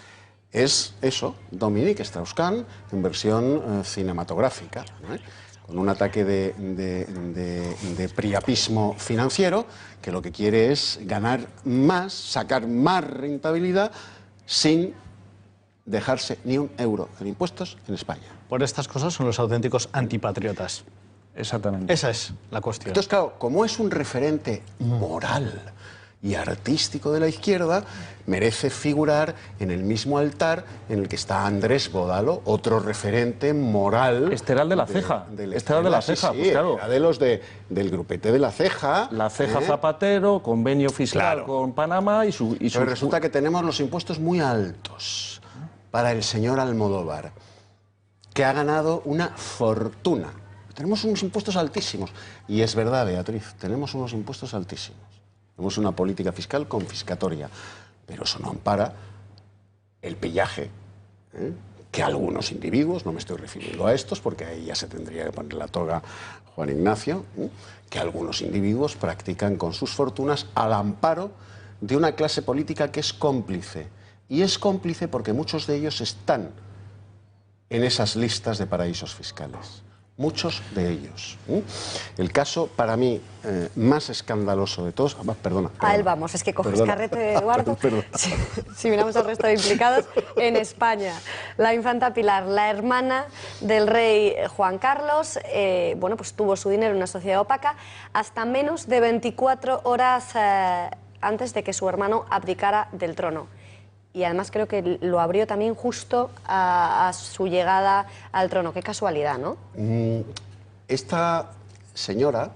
Es eso, Dominique Strauss-Kahn en versión cinematográfica, ¿no? Con un ataque de priapismo financiero que lo que quiere es ganar más, sacar más rentabilidad sin dejarse ni un euro en impuestos en España.
Por estas cosas son los auténticos antipatriotas.
Exactamente.
Esa es la cuestión.
Entonces, claro, como es un referente moral y artístico de la izquierda, merece figurar en el mismo altar en el que está Andrés Bódalo, otro referente moral.
Esteral de la Ceja.
Esteral
de la Ceja,
sí,
pues claro.
Era de los del grupete de la Ceja.
La Ceja Zapatero, convenio fiscal
Claro.
con Panamá y su...
Pero resulta que tenemos los impuestos muy altos para el señor Almodóvar, que ha ganado una fortuna. Tenemos unos impuestos altísimos. Y es verdad, Beatriz, tenemos unos impuestos altísimos. Tenemos una política fiscal confiscatoria, pero eso no ampara el pillaje que algunos individuos, no me estoy refiriendo a estos, porque ahí ya se tendría que poner la toga Juan Ignacio, que algunos individuos practican con sus fortunas al amparo de una clase política que es cómplice. Y es cómplice porque muchos de ellos están en esas listas de paraísos fiscales. Muchos de ellos. El caso, para mí, más escandaloso de todos... Perdona.
A él vamos, es que coges carrete de Eduardo.
Perdona.
Si miramos al resto de implicados, en España, la infanta Pilar, la hermana del rey Juan Carlos, bueno, pues tuvo su dinero en una sociedad opaca hasta menos de 24 horas antes de que su hermano abdicara del trono. Y además creo que lo abrió también justo a su llegada al trono. Qué casualidad, ¿no?
Esta señora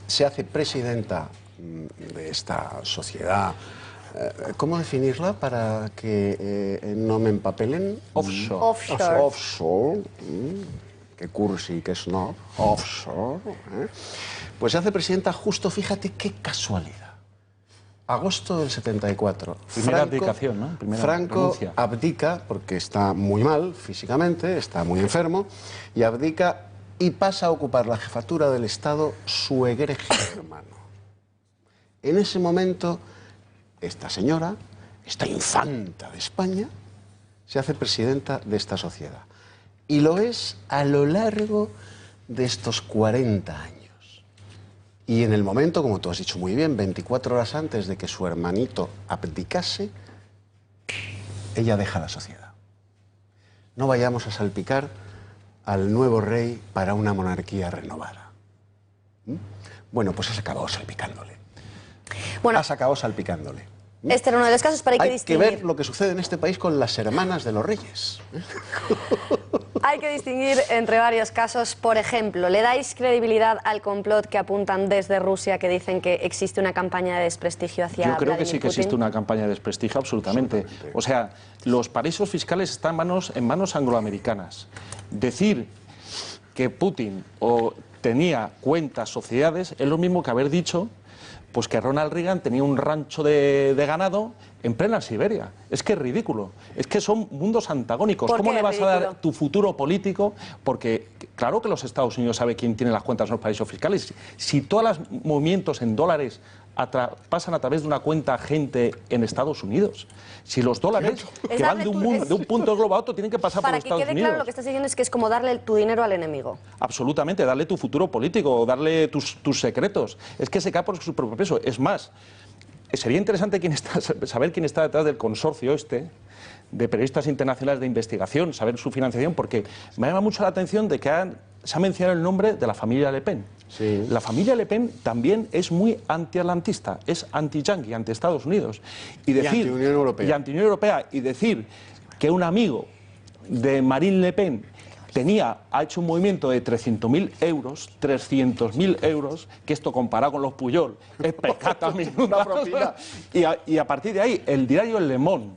se hace presidenta de esta sociedad. ¿Cómo definirla para que no me empapelen?
Offshore.
Offshore.
Offshore. Qué cursi, qué snob. Offshore. Pues se hace presidenta justo, fíjate qué casualidad. Agosto del 74.
Primera abdicación, ¿no? Primera
Franco
renuncia.
abdica porque está muy mal físicamente, está muy enfermo, y abdica y pasa a ocupar la jefatura del Estado su egregio hermano. En ese momento, esta señora, esta infanta de España, se hace presidenta de esta sociedad. Y lo es a lo largo de estos 40 años. Y en el momento, como tú has dicho muy bien, 24 horas antes de que su hermanito abdicase, ella deja la sociedad. No vayamos a salpicar al nuevo rey para una monarquía renovada. Bueno, pues has acabado salpicándole.
Bueno,
Has acabado salpicándole.
este era uno de los casos, pero hay que
Hay que
distinguir.
ver lo que sucede en este país con las hermanas de los reyes.
Hay que distinguir entre varios casos. Por ejemplo, ¿le dais credibilidad al complot que apuntan desde Rusia, que dicen que existe una campaña de desprestigio hacia
Yo creo que
Vladimir
sí que
Putin?
existe una campaña de desprestigio, absolutamente. O sea, los paraísos fiscales están en manos angloamericanas. Decir que Putin tenía cuentas, sociedades, es lo mismo que haber dicho pues que Ronald Reagan tenía un rancho de ganado en plena Siberia. Es que es ridículo. Es que son mundos antagónicos.
¿Por
¿Cómo
qué
le
es
vas a dar
ridículo?
tu futuro político? Porque claro que los Estados Unidos saben quién tiene las cuentas en los paraísos fiscales. Si todos los movimientos en dólares pasan a través de una cuenta agente en Estados Unidos. Si los dólares que van de un punto global a otro tienen que pasar por
Para
los
que
Estados
quede
Unidos.
claro, lo que estás diciendo es que es como darle tu dinero al enemigo.
Absolutamente, darle tu futuro político, darle tus secretos. Es que se cae por su propio peso. Es más, sería interesante saber quién está detrás del consorcio de periodistas internacionales de investigación, saber su financiación, porque me llama mucho la atención de que se ha mencionado el nombre de la familia Le Pen.
Sí.
La familia Le Pen también es muy antiatlantista, es anti-yanqui, anti-Estados Unidos. Y
anti-Unión Europea.
Y anti-Unión Europea. Y decir que un amigo de Marine Le Pen ha hecho un movimiento de 300.000 euros, que esto comparado con los Puyol es pescata minuta propina. Y a partir de ahí, el diario El Le Monde,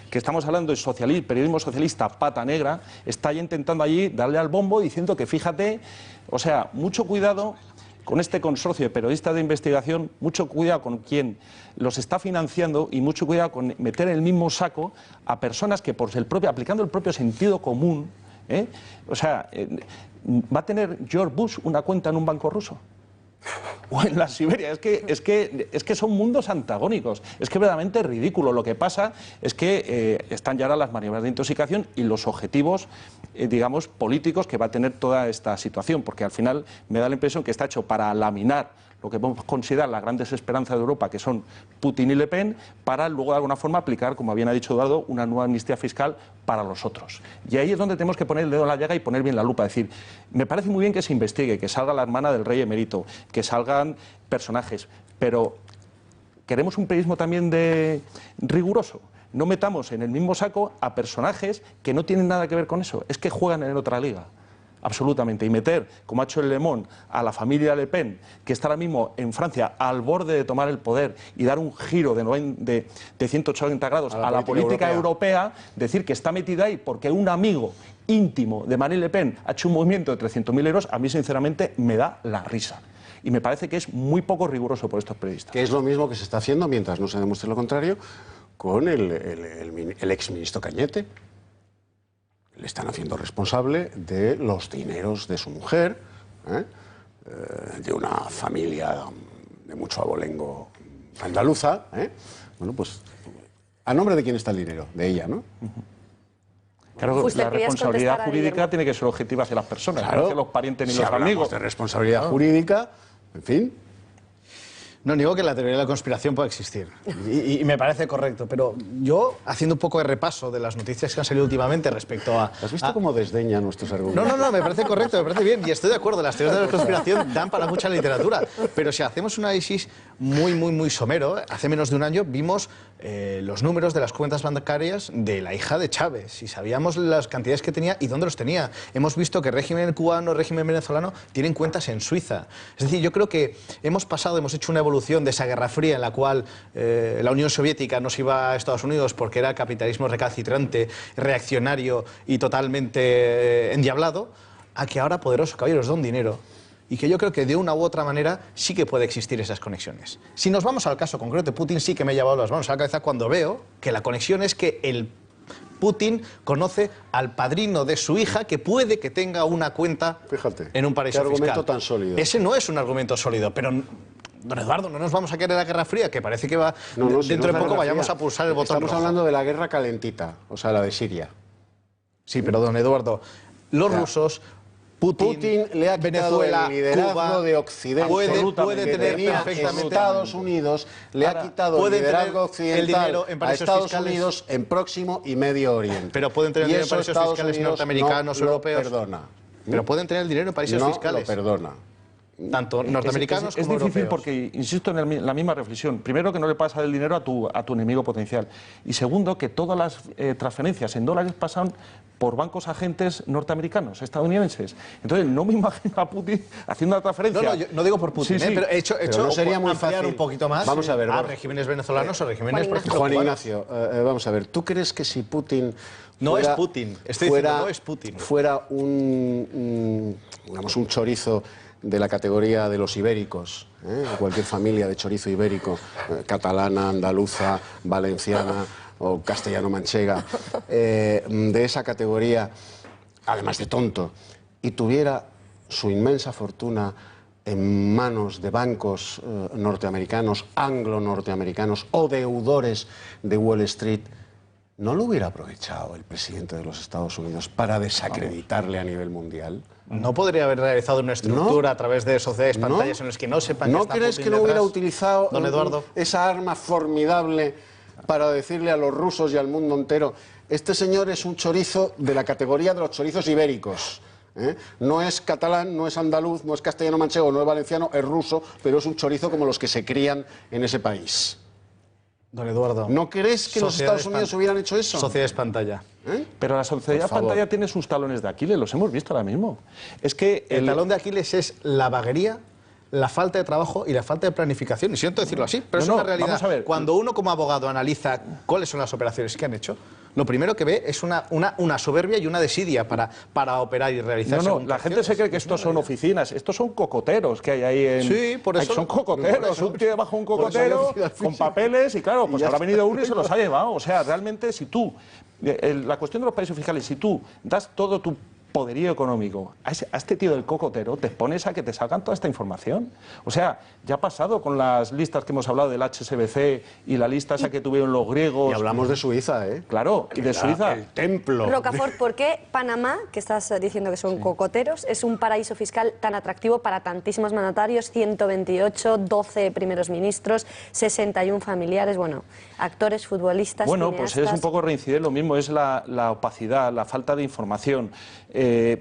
que estamos hablando de periodismo socialista pata negra, está intentando allí darle al bombo diciendo que fíjate, o sea, mucho cuidado con este consorcio de periodistas de investigación, mucho cuidado con quien los está financiando y mucho cuidado con meter en el mismo saco a personas que aplicando el propio sentido común, o sea, ¿va a tener George Bush una cuenta en un banco ruso? O en la Siberia. Es que son mundos antagónicos. Es que verdaderamente es ridículo. Lo que pasa es que están ya ahora las maniobras de intoxicación y los objetivos, digamos, políticos que va a tener toda esta situación, porque al final me da la impresión que está hecho para laminar lo que podemos considerar las grandes esperanzas de Europa, que son Putin y Le Pen, para luego de alguna forma aplicar, como bien ha dicho Eduardo, una nueva amnistía fiscal para los otros. Y ahí es donde tenemos que poner el dedo en la llaga y poner bien la lupa. Es decir, me parece muy bien que se investigue, que salga la hermana del rey emérito, que salgan personajes, pero queremos un periodismo también riguroso. No metamos en el mismo saco a personajes que no tienen nada que ver con eso. Es que juegan en otra liga. Absolutamente. Y meter, como ha hecho el Le Monde, a la familia Le Pen, que está ahora mismo en Francia al borde de tomar el poder y dar un giro de 180 grados a la política europea, decir que está metida ahí porque un amigo íntimo de Marine Le Pen ha hecho un movimiento de 300.000 euros, a mí sinceramente me da la risa. Y me parece que es muy poco riguroso por estos periodistas.
Que es lo mismo que se está haciendo, mientras no se demuestre lo contrario, con el exministro Cañete. Le están haciendo responsable de los dineros de su mujer, de una familia de mucho abolengo andaluza. Bueno, pues, ¿a nombre de quién está el dinero? De ella, ¿no?
Claro, la responsabilidad jurídica tiene que ser objetiva hacia las personas, no hacia los parientes ni los amigos.
De responsabilidad jurídica, en fin.
No niego que la teoría de la conspiración pueda existir y me parece correcto, pero yo, haciendo un poco de repaso de las noticias que han salido últimamente respecto a...
¿Has visto cómo desdeña nuestros argumentos?
No, me parece correcto, me parece bien y estoy de acuerdo, las teorías de la conspiración dan para mucha literatura, pero si hacemos un análisis muy somero, hace menos de un año vimos los números de las cuentas bancarias de la hija de Chávez y sabíamos las cantidades que tenía y dónde los tenía. Hemos visto que el régimen cubano, el régimen venezolano tienen cuentas en Suiza. Es decir, yo creo que hemos hecho una evolución de esa Guerra Fría en la cual la Unión Soviética nos iba a Estados Unidos porque era capitalismo recalcitrante, reaccionario y totalmente endiablado, a que ahora poderosos caballeros da un dinero y que yo creo que de una u otra manera sí que puede existir esas conexiones. Si nos vamos al caso concreto de Putin, sí que me ha llevado las manos a la cabeza cuando veo que la conexión es que el Putin conoce al padrino de su hija que puede que tenga una cuenta en un paraíso fiscal.
Qué argumento tan sólido.
Ese no es un argumento sólido, pero... Don Eduardo, no nos vamos a querer la Guerra Fría, que parece que va dentro de poco vayamos a pulsar el botón rojo.
Estamos hablando de la guerra calentita, o sea, la de Siria.
Sí, pero don Eduardo, los rusos, Putin
le ha quitado
Venezuela,
el liderazgo
Cuba,
de Occidente.
puede tener perfectamente
Estados Unidos le ha quitado el liderazgo occidental a Estados Unidos en Próximo y Medio Oriente.
Pero pueden tener dinero en paraísos fiscales norteamericanos, europeos.
Perdona.
Pero pueden tener el dinero en paraísos fiscales.
No lo perdona.
tanto norteamericanos como
es difícil
europeos.
porque, insisto en la misma reflexión. Primero, que no le pasa el dinero a tu enemigo potencial. Y segundo, que todas las transferencias en dólares pasan por bancos agentes norteamericanos, estadounidenses. Entonces, no me imagino a Putin haciendo una transferencia.
No, yo no digo por Putin,
Sí, sí.
pero he hecho
no sería muy
ampliar
fácil
un poquito más
Vamos a ver,
a
Borja.
regímenes venezolanos o regímenes, por ejemplo,
Juan
cubanos.
Ignacio, vamos a ver, ¿tú crees que si Putin
No es Putin, estoy diciendo, no es Putin.
Fuera digamos, un chorizo de la categoría de los ibéricos, cualquier familia de chorizo ibérico, catalana, andaluza, valenciana o castellano-manchega, de esa categoría, además de tonto, y tuviera su inmensa fortuna en manos de bancos norteamericanos, anglo-norteamericanos o deudores de Wall Street, ¿no lo hubiera aprovechado el presidente de los Estados Unidos para desacreditarle a nivel mundial?
¿No podría haber realizado una estructura
No.
a través de sociedades
No.
pantallas en las que no sepan que
¿No
está
crees
Putin
que no hubiera
detrás?
utilizado
Don Eduardo.
esa arma formidable para decirle a los rusos y al mundo entero, este señor es un chorizo de la categoría de los chorizos ibéricos? No es catalán, no es andaluz, no es castellano-manchego, no es valenciano, es ruso, pero es un chorizo como los que se crían en ese país.
Don Eduardo.
¿No crees que los
Sociedades
Estados Unidos
pan-
hubieran hecho eso?
Sociedades pantalla.
Pero la sociedad
Por favor.
pantalla tiene sus talones de Aquiles, los hemos visto ahora mismo. Es que
El talón de Aquiles es la vaguería, la falta de trabajo y la falta de planificación. Y siento decirlo así, pero
No,
es
no,
una realidad.
vamos a ver.
Cuando uno como abogado analiza cuáles son las operaciones que han hecho, lo primero que ve es una soberbia y una desidia para operar y realizar
No,
según
la
qué
gente se
acciones.
cree que estos son oficinas, estos son cocoteros que hay ahí en...
Sí, por eso-
Son cocoteros,
por eso-
un tío debajo de un
por eso
cocotero
yo fui al
con
fisio.
papeles y claro, pues
ya
habrá
está.
venido uno y se los ha llevado. O sea, realmente si tú, la cuestión de los paraísos fiscales, si tú das todo tu poderío económico a este tío del cocotero, te expones a que te salgan toda esta información. O sea, ya ha pasado con las listas que hemos hablado del HSBC y la lista esa que tuvieron los griegos.
Y hablamos de Suiza, ¿eh?
Claro, y de Suiza.
El templo.
Rocafort, ¿por qué Panamá, que estás diciendo que son cocoteros, es un paraíso fiscal tan atractivo para tantísimos mandatarios? 128, 12 primeros ministros, 61 familiares, bueno, actores, futbolistas,
Bueno, pues es
cineastas.
un poco reincidir lo mismo, es la opacidad, la falta de información.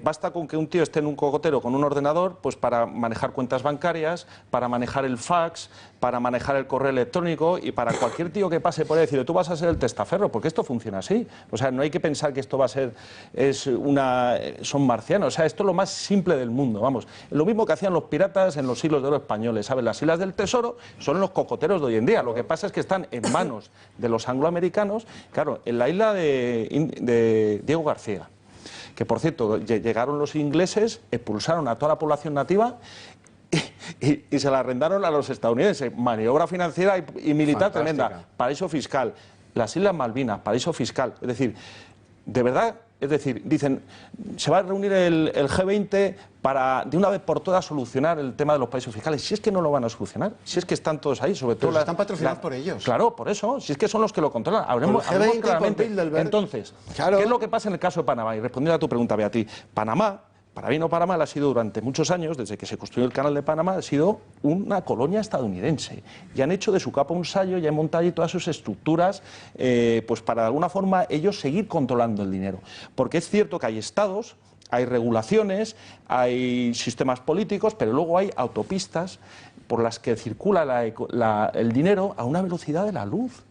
Basta con que un tío esté en un cocotero con un ordenador pues para manejar cuentas bancarias, para manejar el fax, para manejar el correo electrónico y para cualquier tío que pase por ahí decirle tú vas a ser el testaferro, porque esto funciona así. O sea, no hay que pensar que esto va a ser, son marcianos, o sea, esto es lo más simple del mundo, vamos. Lo mismo que hacían los piratas en los siglos de oro españoles, ¿sabes? Las islas del tesoro son los cocoteros de hoy en día, lo que pasa es que están en manos de los angloamericanos, claro, en la isla de Diego García, que por cierto, llegaron los ingleses, expulsaron a toda la población nativa y se la arrendaron a los estadounidenses. Maniobra financiera y militar
Fantástica.
tremenda. Paraíso fiscal. Las Islas Malvinas, paraíso fiscal. Es decir, de verdad, es decir, dicen, se va a reunir el G20 para de una vez por todas solucionar el tema de los paraísos fiscales. Si es que no lo van a solucionar, si es que están todos ahí, sobre todo...
Pero están patrocinados por ellos.
Claro, por eso, si es que son los que lo controlan. Hablemos
Por el G20 y por
claramente.
Bilderberg.
Entonces,
Claro.
¿qué es lo que pasa en el caso de Panamá? Y respondiendo a tu pregunta, Beatriz, Panamá, para bien o para mal, ha sido durante muchos años, desde que se construyó el canal de Panamá, ha sido una colonia estadounidense. Y han hecho de su capa un sayo y han montado allí todas sus estructuras, pues para de alguna forma ellos seguir controlando el dinero. Porque es cierto que hay estados, hay regulaciones, hay sistemas políticos, pero luego hay autopistas por las que circula el dinero a una velocidad de la luz.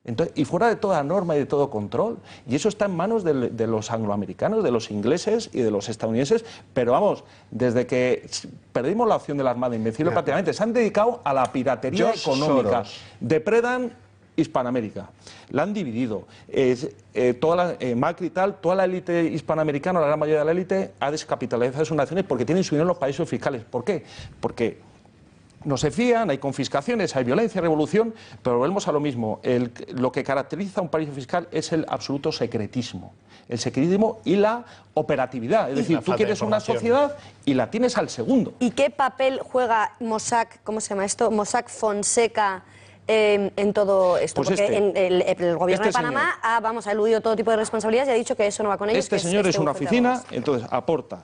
Entonces, y fuera de toda norma y de todo control. Y eso está en manos de los angloamericanos, de los ingleses y de los estadounidenses. Pero vamos, desde que perdimos la opción de la Armada Invencible, prácticamente se han dedicado a la piratería
George
económica.
Soros.
Depredan Hispanoamérica. La han dividido. Macri y tal, toda la élite hispanoamericana, la gran mayoría de la élite, ha descapitalizado sus naciones porque tienen su dinero en los paraísos fiscales. ¿Por qué? Porque no se fían, hay confiscaciones, hay violencia, revolución, pero volvemos a lo mismo. Lo que caracteriza a un paraíso fiscal es el absoluto secretismo. El secretismo y la operatividad. Es decir,
la
tú
falta de
quieres una
información.
sociedad y la tienes al segundo.
¿Y qué papel juega Mossack, ¿cómo se llama esto? Mossack Fonseca en todo esto?
Pues
porque el gobierno de
este
Panamá ha eludido todo tipo de responsabilidades y ha dicho que eso no va con ellos.
Este
que
señor es una
bufete de
oficina,
abogados.
entonces aporta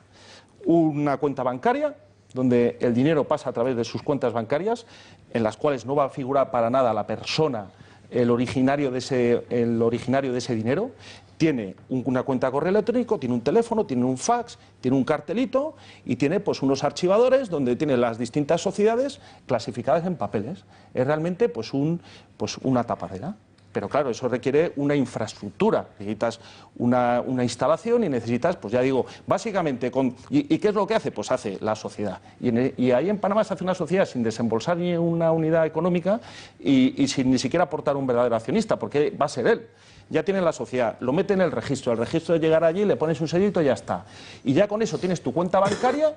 una cuenta bancaria donde el dinero pasa a través de sus cuentas bancarias, en las cuales no va a figurar para nada la persona el originario de ese dinero tiene una cuenta de correo electrónico, tiene un teléfono, tiene un fax, tiene un cartelito y tiene pues unos archivadores donde tiene las distintas sociedades clasificadas en papeles. Es realmente pues una tapadera. Pero claro, eso requiere una infraestructura, necesitas una instalación y necesitas, pues ya digo, básicamente, ¿y qué es lo que hace? Pues hace la sociedad. Y ahí en Panamá se hace una sociedad sin desembolsar ni una unidad económica y sin ni siquiera aportar un verdadero accionista, porque va a ser él. Ya tiene la sociedad, lo mete en el registro de llegar allí, le pones un sellito y ya está. Y ya con eso tienes tu cuenta bancaria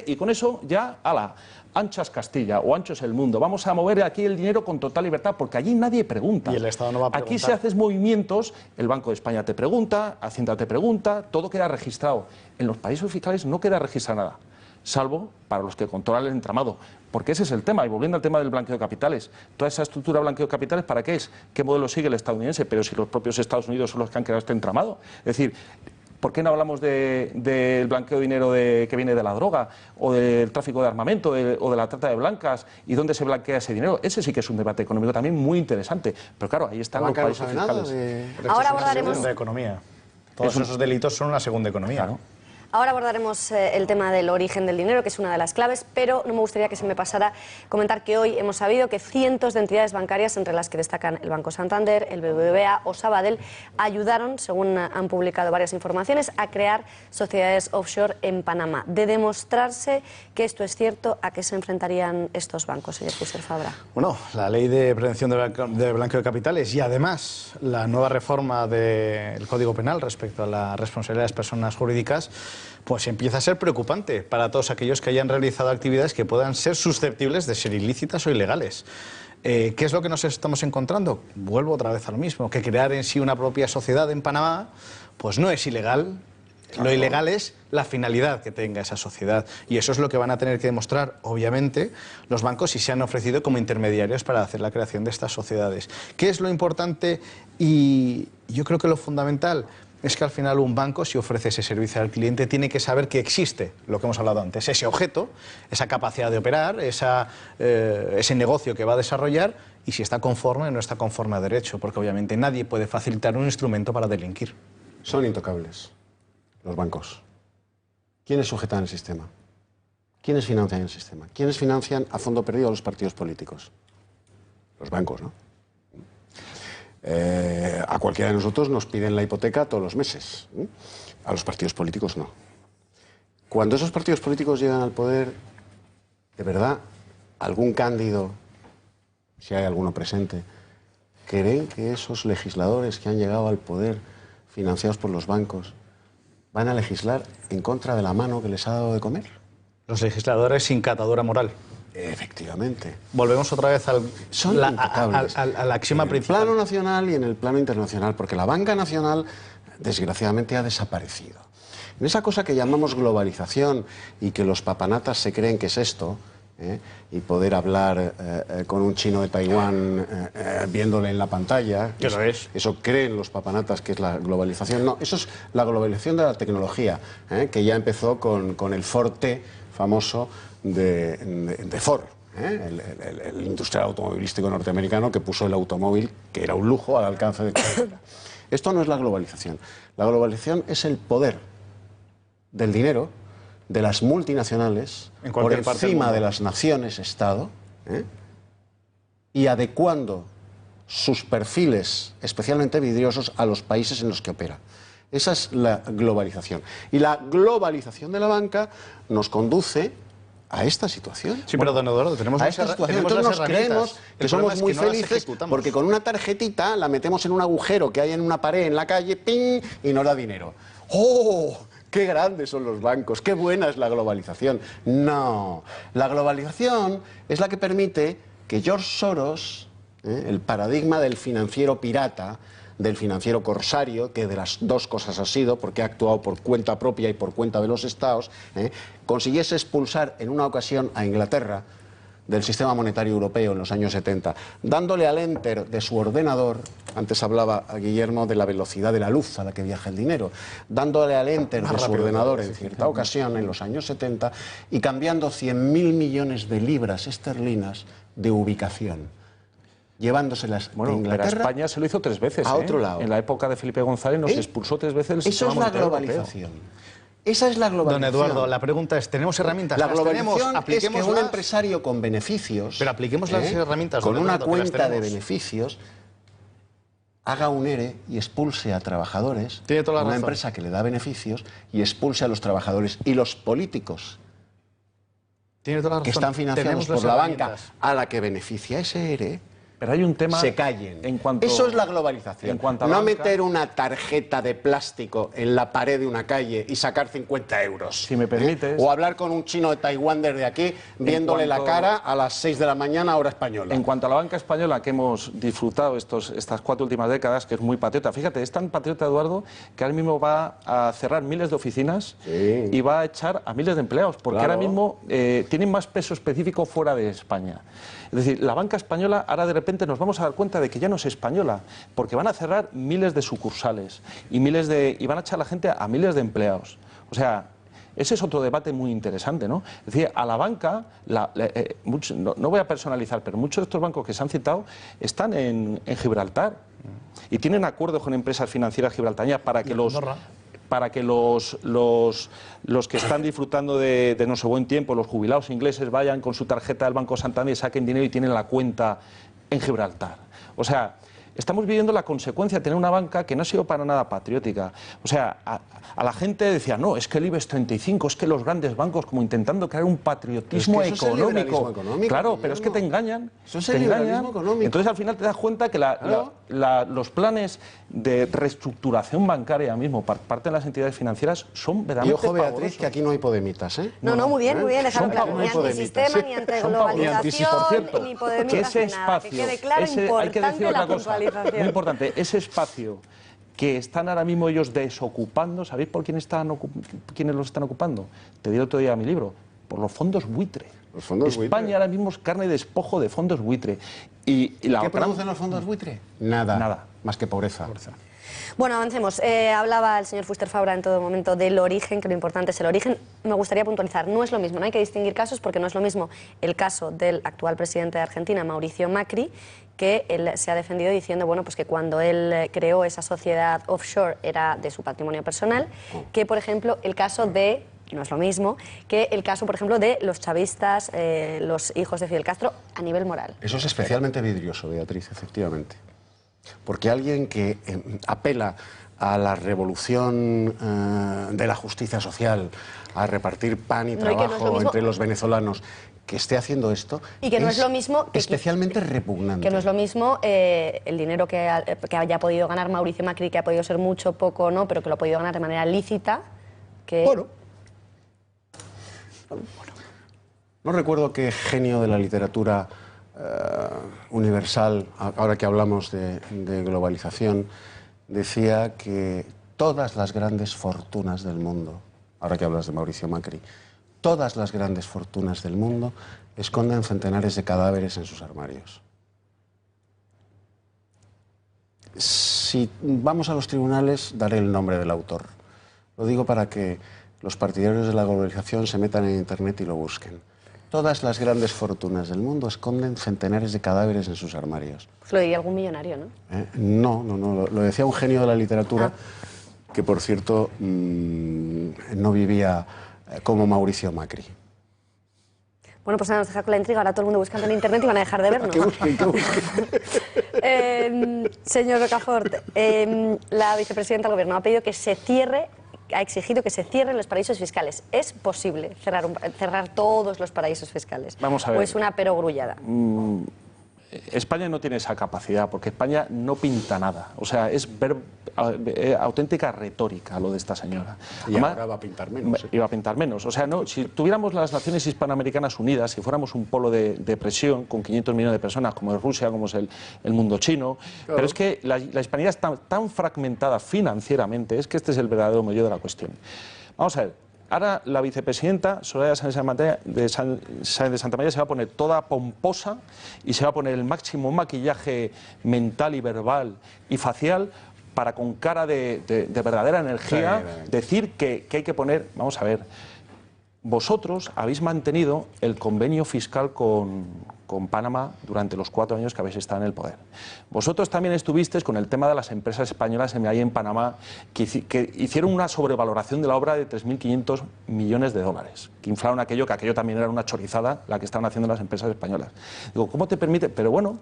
y con eso ya, ala, anchas Castilla o ancho es el mundo. Vamos a mover aquí el dinero con total libertad porque allí nadie pregunta.
Y el Estado no va a preguntar.
Aquí si haces movimientos, el Banco de España te pregunta, Hacienda te pregunta, todo queda registrado. En los paraísos fiscales no queda registrado nada, salvo para los que controlan el entramado. Porque ese es el tema, y volviendo al tema del blanqueo de capitales. Toda esa estructura de blanqueo de capitales, ¿para qué es? ¿Qué modelo sigue el estadounidense? Pero si los propios Estados Unidos son los que han creado este entramado. Es decir, ¿por qué no hablamos del blanqueo de dinero que viene de la droga, o del tráfico de armamento, o de la trata de blancas, y dónde se blanquea ese dinero? Ese sí que es un debate económico también muy interesante. Pero claro, ahí están los paraísos fiscales.
Ahora abordaremos...
Segunda economía. Todos esos delitos son una segunda economía.
Claro.
Ahora abordaremos el tema del origen del dinero, que es una de las claves, pero no me gustaría que se me pasara comentar que hoy hemos sabido que cientos de entidades bancarias, entre las que destacan el Banco Santander, el BBVA o Sabadell, ayudaron, según han publicado varias informaciones, a crear sociedades offshore en Panamá. De demostrarse que esto es cierto, ¿a qué se enfrentarían estos bancos, señor Pusser Fabra?
Bueno, la ley de prevención de blanqueo de capitales y además la nueva reforma del Código Penal respecto a la responsabilidad de las personas jurídicas, pues empieza a ser preocupante para todos aquellos que hayan realizado actividades que puedan ser susceptibles de ser ilícitas o ilegales. ¿Qué es lo que nos estamos encontrando? Vuelvo otra vez a lo mismo, que crear en sí una propia sociedad en Panamá pues no es ilegal. Lo ilegal es la finalidad que tenga esa sociedad y eso es lo que van a tener que demostrar, obviamente, los bancos si se han ofrecido como intermediarios para hacer la creación de estas sociedades. ¿Qué es lo importante? Y yo creo que lo fundamental es que al final un banco, si ofrece ese servicio al cliente, tiene que saber que existe, lo que hemos hablado antes, ese objeto, esa capacidad de operar, ese negocio que va a desarrollar y si está conforme o no está conforme a derecho, porque obviamente nadie puede facilitar un instrumento para delinquir.
Son intocables los bancos. ¿Quiénes sujetan el sistema? ¿Quiénes financian el sistema? ¿Quiénes financian a fondo perdido a los partidos políticos? Los bancos, ¿no? A cualquiera de nosotros nos piden la hipoteca todos los meses. A los partidos políticos no. Cuando esos partidos políticos llegan al poder, de verdad, algún cándido, si hay alguno presente, ¿creen que esos legisladores que han llegado al poder financiados por los bancos van a legislar en contra de la mano que les ha dado de comer?
Los legisladores sin catadura moral.
Efectivamente.
Volvemos otra vez al axioma principal.
En el plano nacional y en el plano internacional, porque la banca nacional, desgraciadamente, ha desaparecido. En esa cosa que llamamos globalización y que los papanatas se creen que es esto, y poder hablar con un chino de Taiwán viéndole en la pantalla.
Eso es.
Eso creen los papanatas que es la globalización. No, eso es la globalización de la tecnología, que ya empezó con el Forte famoso de Ford, el industrial automovilístico norteamericano que puso el automóvil, que era un lujo, al alcance de cualquiera. Esto no es la globalización. La globalización es el poder del dinero de las multinacionales por encima de las naciones-estado, y adecuando sus perfiles, especialmente vidriosos, a los países en los que opera. Esa es la globalización. Y la globalización de la banca nos conduce a esta situación.
Sí, pero don Eduardo, tenemos
a esta situación. Entonces nos creemos que somos muy felices porque con una tarjetita la metemos en un agujero que hay en una pared en la calle, ¡ping!, y nos da dinero. ¡Oh! ¡Qué grandes son los bancos! ¡Qué buena es la globalización! No, la globalización es la que permite que George Soros, el paradigma del financiero pirata, del financiero corsario, que de las dos cosas ha sido, porque ha actuado por cuenta propia y por cuenta de los estados, consiguiese expulsar en una ocasión a Inglaterra del sistema monetario europeo en los años 70, dándole al enter de su ordenador, antes hablaba a Guillermo de la velocidad de la luz a la que viaja el dinero, dándole al enter de su ordenador en cierta ocasión en los años 70 y cambiando 100.000 millones de libras esterlinas de ubicación. llevándoselas de
Bueno, pero a
Inglaterra
España se lo hizo 3 veces.
a otro lado.
En la época de Felipe González nos expulsó 3 veces el
Eso
sistema
es la
monetario europeo.
globalización. Esa es la globalización.
Don Eduardo, la pregunta es, ¿tenemos herramientas?
La
¿Las tenemos?
globalización es que un
Apliquémoslas.
empresario con beneficios,
Pero apliquemos las herramientas,
con
don
una
Eduardo, que las
cuenta de
tenemos.
beneficios, haga un ERE y expulse a trabajadores,
Tiene toda la
una
razón.
empresa que le da beneficios y expulse a los trabajadores y los políticos
Tiene toda la
que
razón.
están financiados
Tenemos
por
las
la banca
herramientas.
a la que beneficia ese ERE,
Pero hay un tema...
se callen.
En cuanto,
Eso es la globalización.
En cuanto a
no
banca,
meter una tarjeta de plástico en la pared de una calle y sacar 50 euros.
Si me permites.
O hablar con un chino de Taiwán desde aquí, viéndole la
cuanto-
cara a las 6 de la mañana, hora española.
En cuanto a la banca española que hemos disfrutado estas 4 últimas décadas, que es muy patriota. Fíjate, es tan patriota, Eduardo, que ahora mismo va a cerrar miles de oficinas y va a echar a miles de empleados, porque
Claro.
ahora mismo tienen más peso específico fuera de España. Es decir, la banca española, ahora de repente nos vamos a dar cuenta de que ya no es española, porque van a cerrar miles de sucursales y van a echar a la gente a miles de empleados. O sea, ese es otro debate muy interesante, ¿no? Es decir, a la banca, no voy a personalizar, pero muchos de estos bancos que se han citado están en Gibraltar y tienen acuerdos con empresas financieras gibraltareñas para que los que están disfrutando de nuestro buen tiempo, los jubilados ingleses, vayan con su tarjeta del Banco Santander, saquen dinero y tienen la cuenta en Gibraltar. O sea, estamos viviendo la consecuencia de tener una banca que no ha sido para nada patriótica. O sea, a la gente decía, no, es que el IBEX 35, es que los grandes bancos, como intentando crear un patriotismo
Pero es que eso es el
económico.
liberalismo económico,
Claro, pero es que te
Guillermo.
engañan.
Eso es
te
el
engañan.
liberalismo económico.
Entonces al final te das cuenta que
Claro.
los planes de reestructuración bancaria mismo por parte de las entidades financieras son
Y
verdaderamente
ojo, Beatriz,
pavorosos.
que aquí no hay podemitas, ¿eh?
No, muy bien, dejarlo
Son
claro. Ni
pavorosos.
antisistema, ni
Son pavorosos.
antiglobalización,
Por cierto,
ni
que
podemitas,
ese
ni nada. Que
espacio,
quede claro,
hay que decir
importante
otra
la
cosa,
puntualización.
muy importante, ese espacio que están ahora mismo ellos desocupando, ¿sabéis por quiénes los están ocupando? Te di el otro día mi libro, por los fondos buitre.
Los fondos
España
buitre.
ahora mismo es carne de despojo de fondos buitre. Y la
¿Qué
gran-
producen los fondos buitre? Nada.
Nada.
Más que pobreza.
Bueno, avancemos. Hablaba el señor Fuster Fabra en todo momento del origen, que lo importante es el origen. Me gustaría puntualizar, no es lo mismo, no hay que distinguir casos porque no es lo mismo el caso del actual presidente de Argentina, Mauricio Macri, que él se ha defendido diciendo bueno, pues que cuando él creó esa sociedad offshore era de su patrimonio personal, que por ejemplo el caso de, no es lo mismo, que el caso por ejemplo de los chavistas, los hijos de Fidel Castro, a nivel moral.
Eso es especialmente vidrioso, Beatriz, efectivamente. Porque alguien que apela a la revolución de la justicia social, a repartir pan y
No, y que no es lo
trabajo
mismo-
entre los venezolanos, que esté haciendo esto,
Y que no es lo mismo que-
especialmente repugnante.
Que no es lo mismo el dinero que haya podido ganar Mauricio Macri, que ha podido ser mucho, poco, no, pero que lo ha podido ganar de manera lícita, que...
Bueno. No recuerdo qué genio de la literatura universal, ahora que hablamos de globalización, decía que todas las grandes fortunas del mundo, ahora que hablas de Mauricio Macri, todas las grandes fortunas del mundo esconden centenares de cadáveres en sus armarios. Si vamos a los tribunales, daré el nombre del autor. Lo digo para que los partidarios de la globalización se metan en Internet y lo busquen. Todas las grandes fortunas del mundo esconden centenares de cadáveres en sus armarios.
Pues lo diría algún millonario, ¿no?
No, lo decía un genio de la literatura que, por cierto, no vivía como Mauricio Macri.
Bueno, pues ahora nos deja con la intriga, ahora todo el mundo buscando en Internet y van a dejar de vernos.
Que busquen, que busquen.
Señor Rocafort, la vicepresidenta del Gobierno ha pedido que se cierre, ha exigido que se cierren los paraísos fiscales. ¿Es posible cerrar todos los paraísos fiscales?
Vamos a ver.
¿O es una perogrullada?
España no tiene esa capacidad, porque España no pinta nada. O sea, es auténtica retórica lo de esta señora.
Y
Además,
ahora va a pintar menos.
Y va a pintar menos. O sea, no, si tuviéramos las naciones hispanoamericanas unidas, si fuéramos un polo de presión con 500 millones de personas, como es Rusia, como es el mundo chino, pero es que la hispanidad está tan fragmentada financieramente, es que este es el verdadero meollo de la cuestión. Vamos a ver. Ahora la vicepresidenta Soraya Sáenz de Santamaría se va a poner toda pomposa y se va a poner el máximo maquillaje mental y verbal y facial para con cara de verdadera energía decir que hay que poner, vamos a ver, vosotros habéis mantenido el convenio fiscal con con Panamá durante los 4 años que habéis estado en el poder. Vosotros también estuvisteis con el tema de las empresas españolas ahí en Panamá, que hicieron una sobrevaloración de la obra de 3.500 millones de dólares, que inflaron aquello, que aquello también era una chorizada la que estaban haciendo las empresas españolas. Digo, ¿cómo te permite? Pero bueno,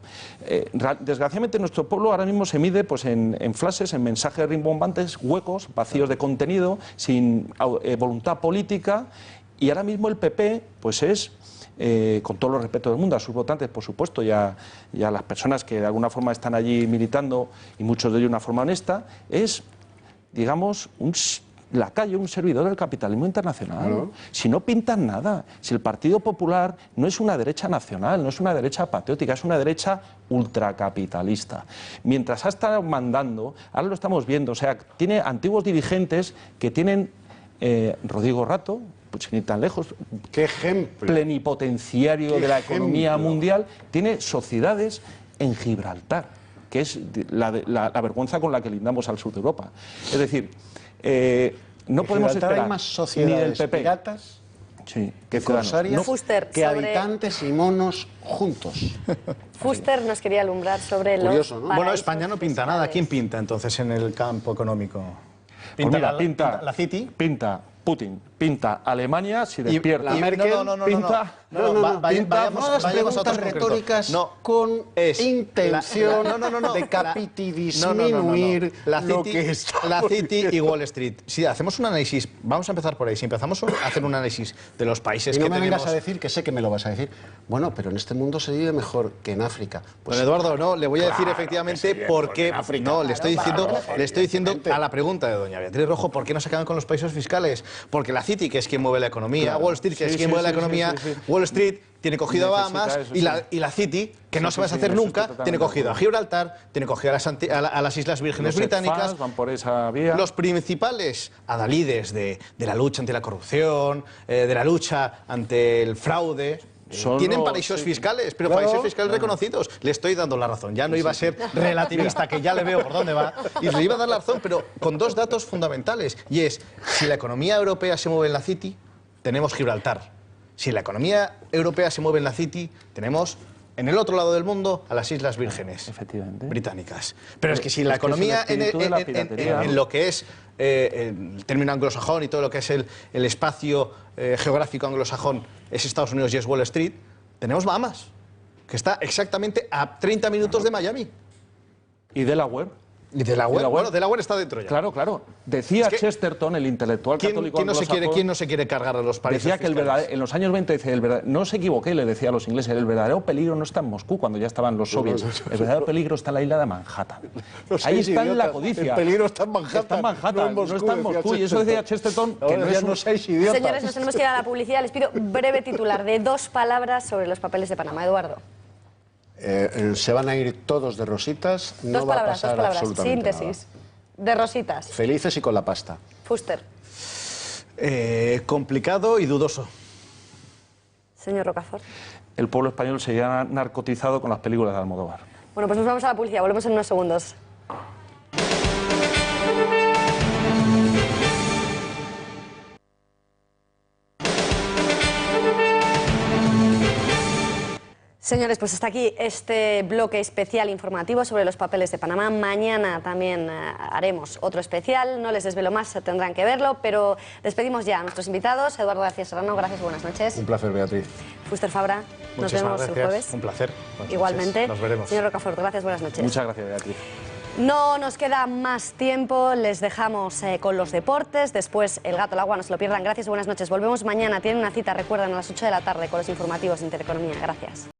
desgraciadamente nuestro pueblo ahora mismo se mide pues, en flashes, en mensajes rimbombantes, huecos, vacíos de contenido, sin voluntad política, y ahora mismo el PP pues es... con todo el respeto del mundo, a sus votantes, por supuesto, y a las personas que de alguna forma están allí militando, y muchos de ellos de una forma honesta, es, digamos, un lacayo, un servidor del capitalismo internacional. Claro. Si no pintan nada, si el Partido Popular no es una derecha nacional, no es una derecha patriótica, es una derecha ultracapitalista. Mientras ha estado mandando, ahora lo estamos viendo, o sea, tiene antiguos dirigentes que tienen Rodrigo Rato, pues ni tan lejos,
qué ejemplo,
plenipotenciario de la economía mundial, tiene sociedades en Gibraltar, que es la vergüenza con la que lindamos al sur de Europa. Es decir, no podemos esperar
hay más sociedades
ni del PP,
piratas,
sí, que corsarias,
que habitantes y monos juntos.
Fuster nos quería alumbrar sobre
Curioso,
los...
¿no?
Bueno, España no pinta nada. ¿Quién pinta entonces en el campo económico?
Pues mira,
pinta la City.
Pinta Putin, pinta Alemania si despierta.
La Merkel
pinta...
vayamos a otras retóricas con intención de disminuir lo que está
la City y Wall Street. Si hacemos un análisis, vamos a empezar por ahí, si empezamos a hacer un análisis de los países
y no
que
me
tenemos...
vengas a decir, que sé que me lo vas a decir, bueno, pero en este mundo se vive mejor que en África.
Pues Eduardo, no, le voy a decir efectivamente por qué... No, le estoy diciendo a la pregunta de doña Beatriz Rojo, ¿por qué no se acaban con los países fiscales? Porque la City, que es quien mueve la economía, Wall Street, que es quien mueve la economía, Wall Street tiene cogido a Bahamas y la City, que no se va a hacer nunca, tiene cogido a Gibraltar, tiene cogido a las Islas Vírgenes Británicas.
Van por esa vía.
Los principales adalides de la lucha ante la corrupción, de la lucha ante el fraude... tienen paraísos fiscales, pero paraísos fiscales reconocidos. Le estoy dando la razón. Ya no iba a ser relativista, que ya le veo por dónde va. Y le iba a dar la razón, pero con dos datos fundamentales. Y es, si la economía europea se mueve en la City, tenemos Gibraltar. Si la economía europea se mueve en la City, tenemos en el otro lado del mundo a las Islas Vírgenes Británicas. Pero es que si la economía en lo que es el término anglosajón y todo lo que es el espacio geográfico anglosajón es Estados Unidos y es Wall Street, tenemos Bahamas, que está exactamente a 30 minutos de Miami.
¿Y Delaware?
¿Y Delaware? Bueno, Delaware está dentro ya.
Claro, claro. Decía Chesterton, el intelectual católico anglosajón...
¿Quién no se quiere cargar a los países
Decía que en los años 20, no se equivoqué, le decía a los ingleses, el verdadero peligro no está en Moscú, cuando ya estaban los soviets. El verdadero peligro está en la isla de Manhattan. Ahí está en la codicia.
El peligro está en Manhattan.
Está en Manhattan, no está en Moscú. Y eso decía Chesterton, que
no seáis idiotas.
Señores, nos tenemos que ir a la publicidad. Les pido breve titular de 2 palabras sobre los papeles de Panamá. Eduardo.
Se van a ir todos de rositas, no va a pasar absolutamente
síntesis. De rositas.
Felices y con la pasta.
Fuster.
Complicado y dudoso.
Señor Rocafort.
El pueblo español se ha narcotizado con las películas de Almodóvar.
Bueno, pues nos vamos a la publicidad. Volvemos en unos segundos. Señores, pues hasta aquí este bloque especial informativo sobre los papeles de Panamá. Mañana también haremos otro especial, no les desvelo más, tendrán que verlo, pero despedimos ya a nuestros invitados. Eduardo García Serrano, gracias, buenas noches.
Un placer, Beatriz.
Fuster Fabra, nos vemos el jueves.
Un placer.
Igualmente.
Nos veremos.
Señor Rocafort, gracias, buenas noches.
Muchas gracias, Beatriz.
No nos queda más tiempo, les dejamos con los deportes, después el gato al agua, no se lo pierdan. Gracias, buenas noches. Volvemos mañana, tienen una cita, recuerden, a las 8 de la tarde con los informativos de Intereconomía. Gracias.